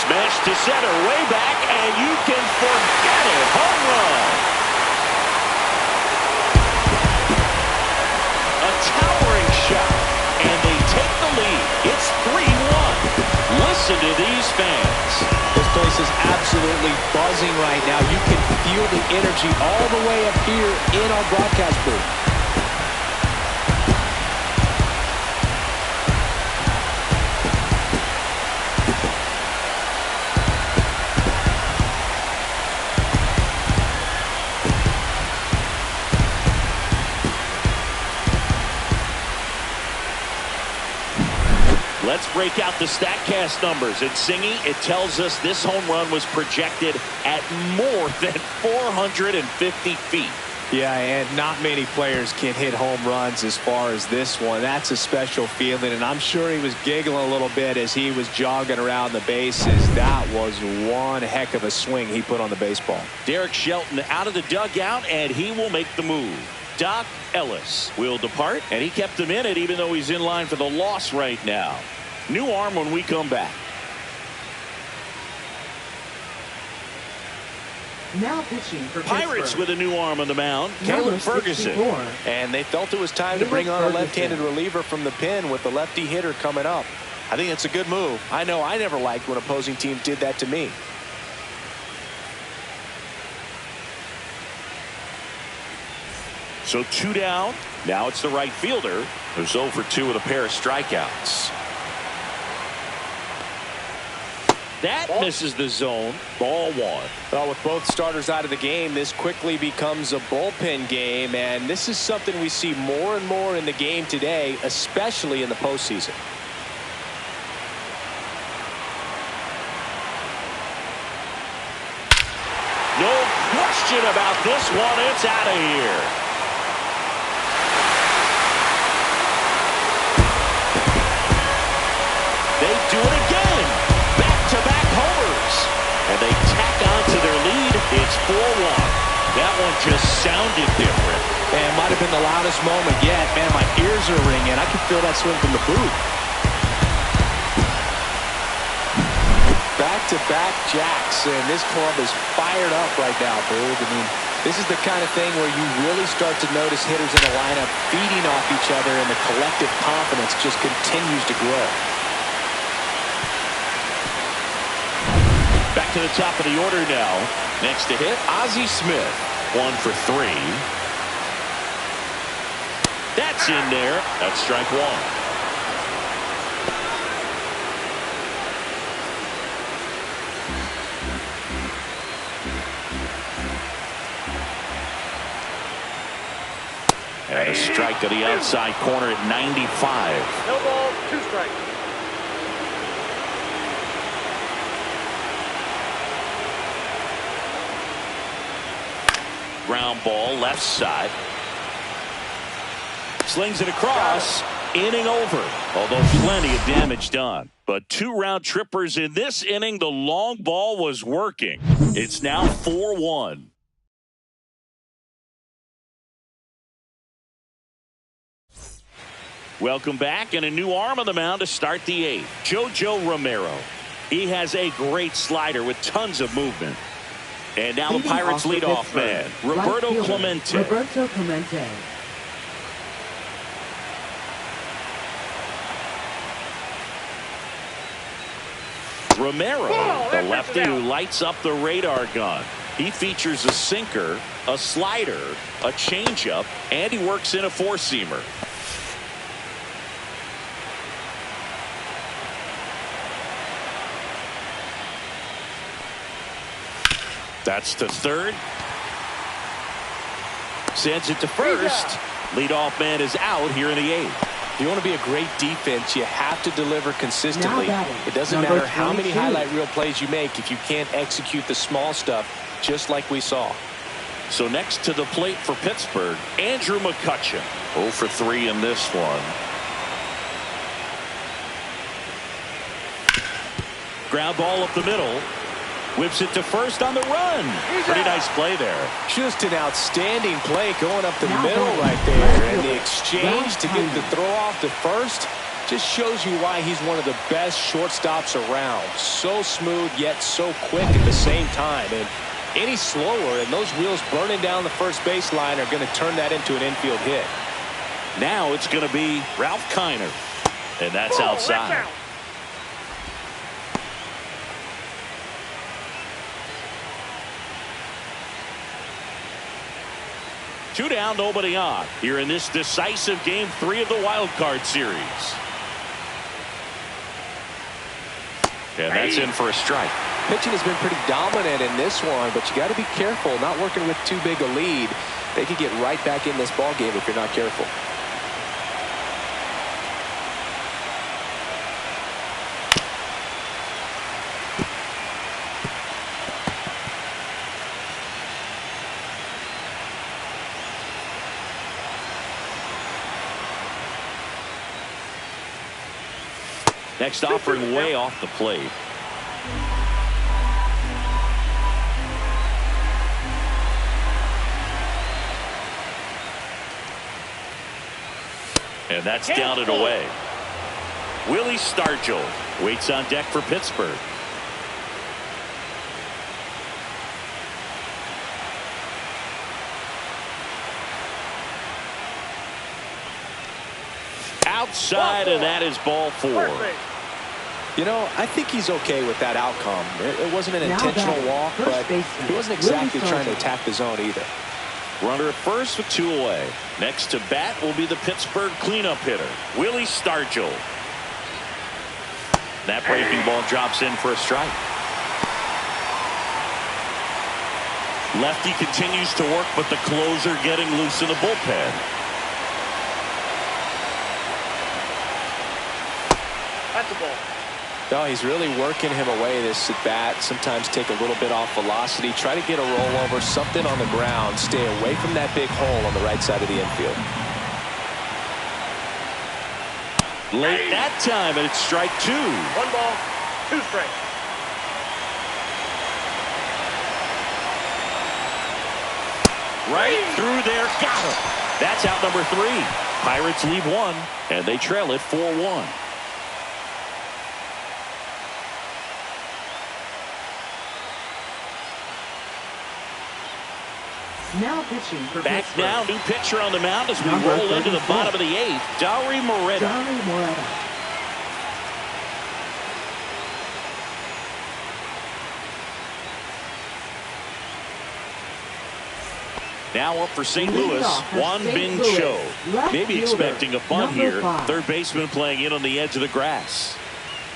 Smashed to center, way back, and you can forget it. Home run. A towering shot, and they take the lead. It's 3-1. Listen to these fans. This place is absolutely buzzing right now. You can feel the energy all the way up here in our broadcast booth. Let's break out the StatCast numbers. It's singing. It tells us this home run was projected at more than 450 feet. Yeah, and not many players can hit home runs as far as this one. That's a special feeling, and I'm sure he was giggling a little bit as he was jogging around the bases. That was one heck of a swing he put on the baseball. Derek Shelton out of the dugout, and he will make the move. Doc Ellis will depart, and he kept him in it even though he's in line for the loss right now. New arm when we come back. Now pitching for Pirates Pittsburgh. with a new arm on the mound, Number Caleb Ferguson. 64. And they felt it was time to bring on a left-handed reliever from the pen with the lefty hitter coming up. I think it's a good move. I know I never liked when opposing teams did that to me. So 2 down. Now it's the right fielder who's 0 for 2 with a pair of strikeouts. That misses the zone. Ball 1. Well, with both starters out of the game, this quickly becomes a bullpen game, and this is something we see more and more in the game today, especially in the postseason. No question about this one. It's out of here. They do it again. Back-to-back homers. And they tack on to their lead. It's 4-1. That one just sounded different. And it might have been the loudest moment yet. Man, my ears are ringing. I can feel that swing from the booth. Back-to-back jacks. And this club is fired up right now, Boog. I mean, this is the kind of thing where you really start to notice hitters in the lineup feeding off each other, and the collective confidence just continues to grow. Back to the top of the order now. Next to hit, Ozzie Smith. 1 for 3. That's in there. That's strike 1. And a strike to the outside corner at 95. No ball, 2 strikes. Ground ball left side. Slings it across. Inning over. Although plenty of damage done. But 2 round trippers in this inning. The long ball was working. It's now 4-1. Welcome back, and a new arm on the mound to start the 8th. JoJo Romero. He has a great slider with tons of movement. And now the Pirates leadoff man, Roberto Clemente. Roberto Clemente. Romero, the lefty who lights up the radar gun. He features a sinker, a slider, a changeup, and he works in a 4-seamer. That's to third. Sends it to first. Leadoff man is out here in the 8th. If you want to be a great defense, you have to deliver consistently. It doesn't Number matter how many 22. highlight reel plays you make if you can't execute the small stuff, just like we saw. So next to the plate for Pittsburgh, Andrew McCutchen. 0 for 3 in this one. Ground ball up the middle. Whips it to first on the run. Pretty nice play there. Just an outstanding play going up the middle right there. And the exchange to get the throw off to first, Just shows you why he's one of the best shortstops around. So smooth, yet so quick at the same time. And any slower, and those wheels burning down the first baseline are going to turn that into an infield hit. Now it's going to be Ralph Kiner. And that's outside. Two down, nobody on here in this decisive game 3 of the wild card series. And that's in for a strike. Pitching has been pretty dominant in this one, but you got to be careful not working with too big a lead. They could get right back in this ball game if you're not careful. Next offering way off the plate. And that's down and away. Willie Stargell waits on deck for Pittsburgh. Outside, and that is ball 4. You know, I think he's okay with that outcome. It wasn't an intentional walk, but he wasn't exactly trying to attack the zone either. Runner at first with 2 away. Next to bat will be the Pittsburgh cleanup hitter, Willie Stargell. That breaking ball drops in for a strike. Lefty continues to work, but the closer getting loose in the bullpen. That's a ball. No, he's really working him away this at bat. Sometimes take a little bit off velocity. Try to get a rollover, something on the ground. Stay away from that big hole on the right side of the infield. Late that time, and it's strike 2. 1 ball, 2 strikes. Right through there, got him. That's out number 3. Pirates lead 1, and they trail it 4-1. Now pitching for Back Pittsburgh. now, new pitcher on the mound as we Number roll into the 34. bottom of the 8th. Dauri Moreta. Dauri Moreta. Now up for St. Leading Louis, off for Juan St. Bin Louis, Cho. left Maybe fielder, expecting a bunt number here. 5. Third baseman playing in on the edge of the grass.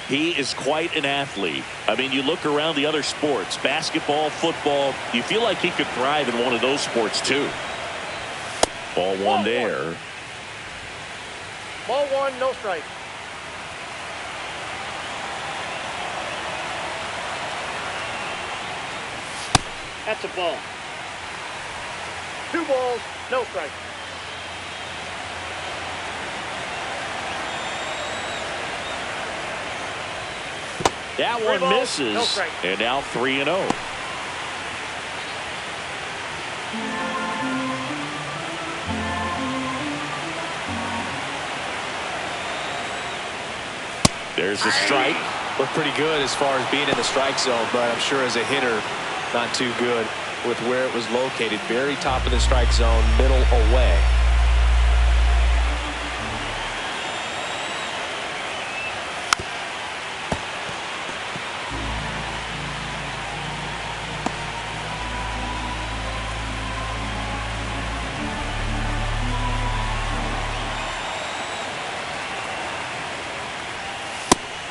He is quite an athlete. I mean, you look around the other sports, basketball, football, you feel like he could thrive in one of those sports too. Ball 1 there. Ball 1, no strike. That's a ball. 2 balls, no strike. That 3 one balls, misses, no strike. and now 3-0. There's the strike. Looked pretty good as far as being in the strike zone, but I'm sure as a hitter, not too good with where it was located. Very top of the strike zone, middle away.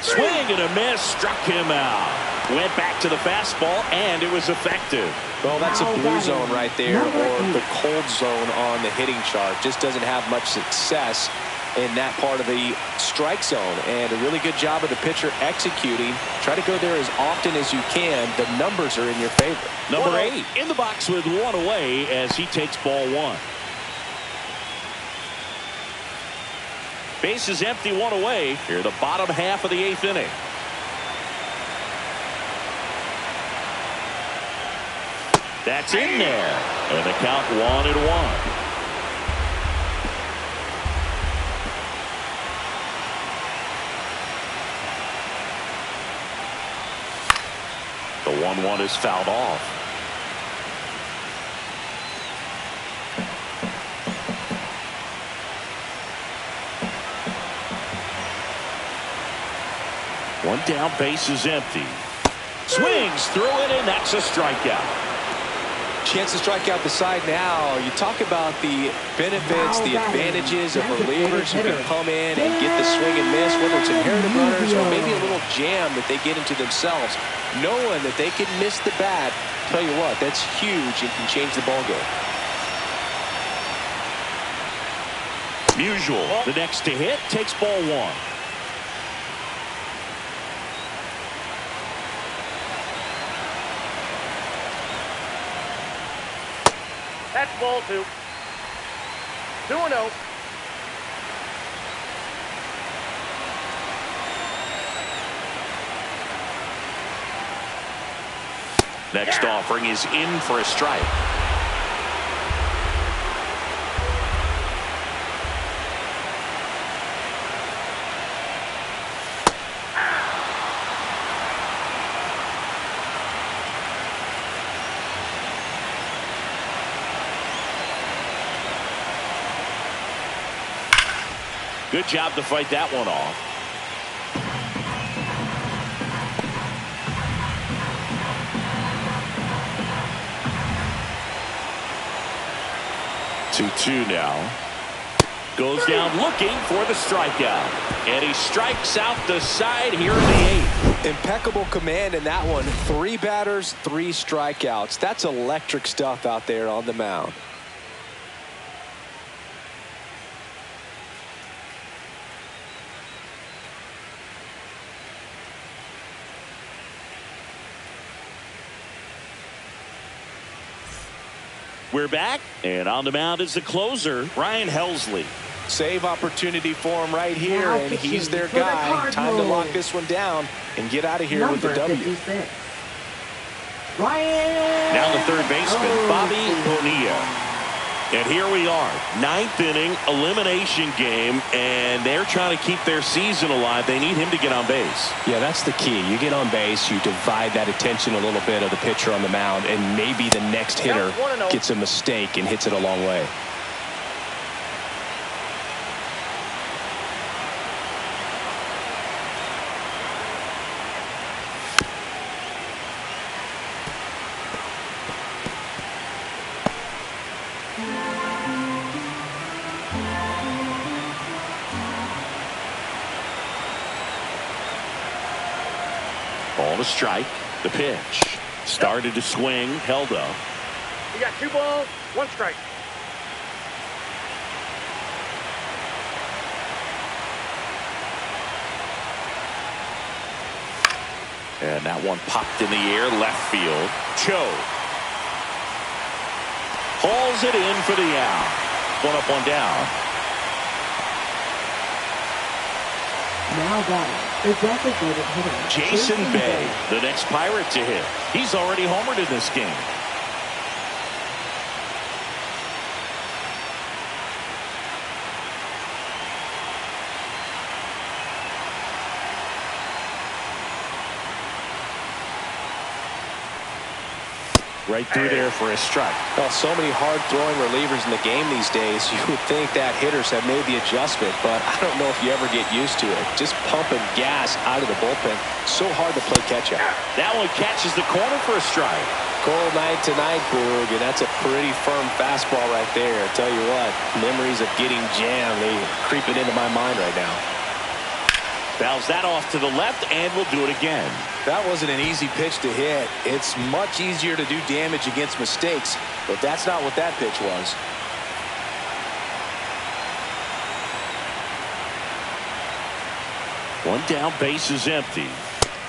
Swing and a miss, struck him out. Went back to the fastball, and it was effective. Well, that's a blue zone right there, or the cold zone on the hitting chart. Just doesn't have much success in that part of the strike zone. And a really good job of the pitcher executing. Try to go there as often as you can. The numbers are in your favor. Number 8 in the box with 1 away as he takes ball 1. Base is empty, 1 away. Here, the bottom half of the 8th inning. That's in there. And the count 1-1. and one is fouled off. One down, base is empty. Swings through it, and that's a strikeout. Chance to strike out the side now. You talk about the benefits, the advantages of relievers who can come in and get the swing and miss, whether it's inherited runners or maybe a little jam that they get into themselves. Knowing that they can miss the bat, tell you what, that's huge and can change the ball game. Musial, the next to hit, takes ball one. That's ball two. 2-0. Next offering is in for a strike. Good job to fight that one off. Two now. Goes down looking for the strikeout. And he strikes out the side here in the eighth. Impeccable command in that one. 3 batters, 3 strikeouts. That's electric stuff out there on the mound. We're back, and on the mound is the closer, Ryan Helsley. Save opportunity for him right here, and he's their guy. Time to lock this one down and get out of here with the W. 56. Ryan. Now the third baseman, Bobby Bonilla. And here we are, 9th inning elimination game, and they're trying to keep their season alive. They need him to get on base. Yeah, that's the key. You get on base, you divide that attention a little bit of the pitcher on the mound, and maybe the next hitter gets a mistake and hits it a long way. Ball to strike. The pitch. Started to swing. Held up. You got 2 balls, 1 strike. And that one popped in the air. Left field. Cho. Hauls it in for the out. 1 up, 1 down. Now batting the designated hitter, Jason Bay, the next Pirate to hit. He's already homered in this game. Right through there for a strike. Well, so many hard-throwing relievers in the game these days. You would think that hitters have made the adjustment, but I don't know if you ever get used to it. Just pumping gas out of the bullpen. So hard to play catch-up. That one catches the corner for a strike. Cold night tonight, Boog, and that's a pretty firm fastball right there. I tell you what, memories of getting jammed, they're creeping into my mind right now. Fouls that off to the left, and we'll do it again. That wasn't an easy pitch to hit. It's much easier to do damage against mistakes, but that's not what that pitch was. One down, base is empty.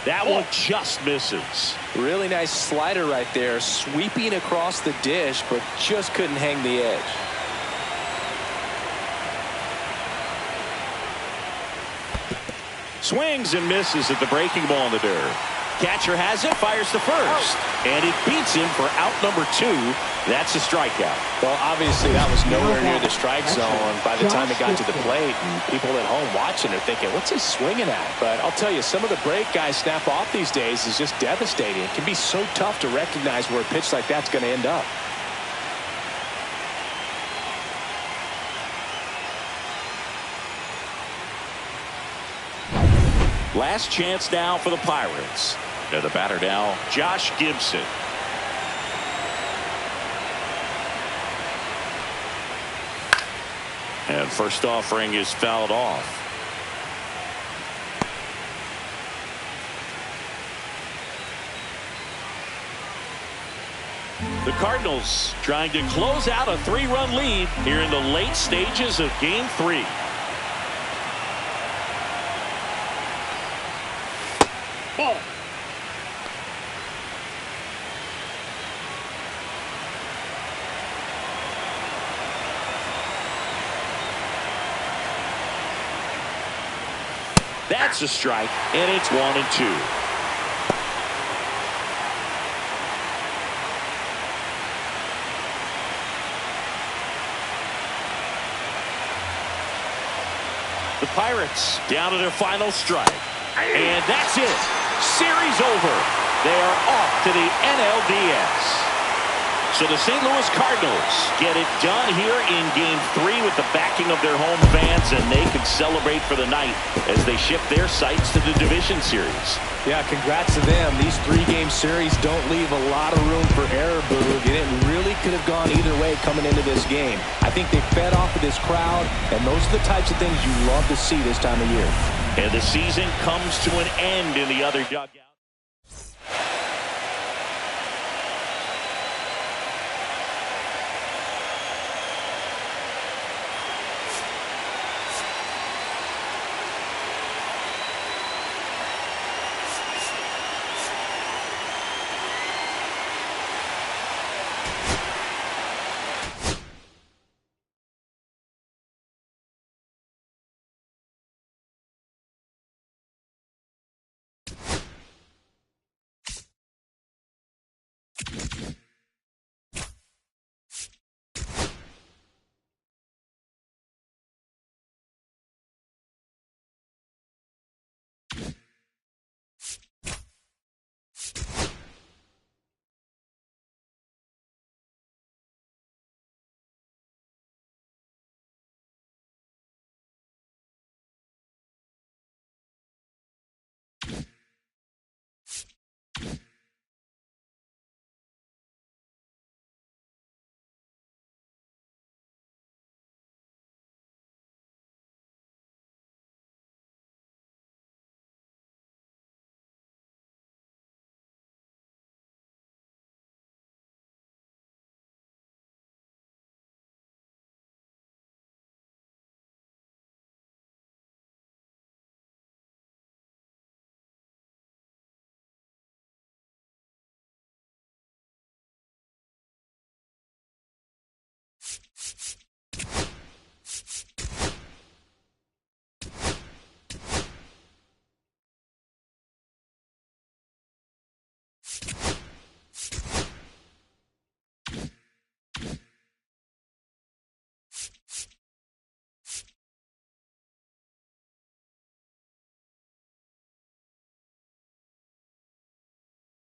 That one just misses. Really nice slider right there, sweeping across the dish, but just couldn't hang the edge. Swings and misses at the breaking ball in the dirt. Catcher has it, fires to first. And it beats him for out number 2. That's a strikeout. Well, obviously that was nowhere near the strike zone by the time it got to the plate. And people at home watching are thinking, what's he swinging at? But I'll tell you, some of the break guys snap off these days is just devastating. It can be so tough to recognize where a pitch like that's going to end up. Last chance now for the Pirates. They're the batter now, Josh Gibson. And first offering is fouled off. The Cardinals trying to close out a 3-run lead here in the late stages of Game 3. Ball. That's a strike, and it's 1-2. The Pirates down to their final strike. And that's it. Series over. They are off to the NLDS. So the St. Louis Cardinals get it done here in Game 3 with the backing of their home fans, and they can celebrate for the night as they shift their sights to the division series. Yeah, congrats to them. These 3-game series don't leave a lot of room for error, Boog. It really could have gone either way coming into this game. I think they fed off of this crowd, and those are the types of things you love to see this time of year. And the season comes to an end in the other dugout.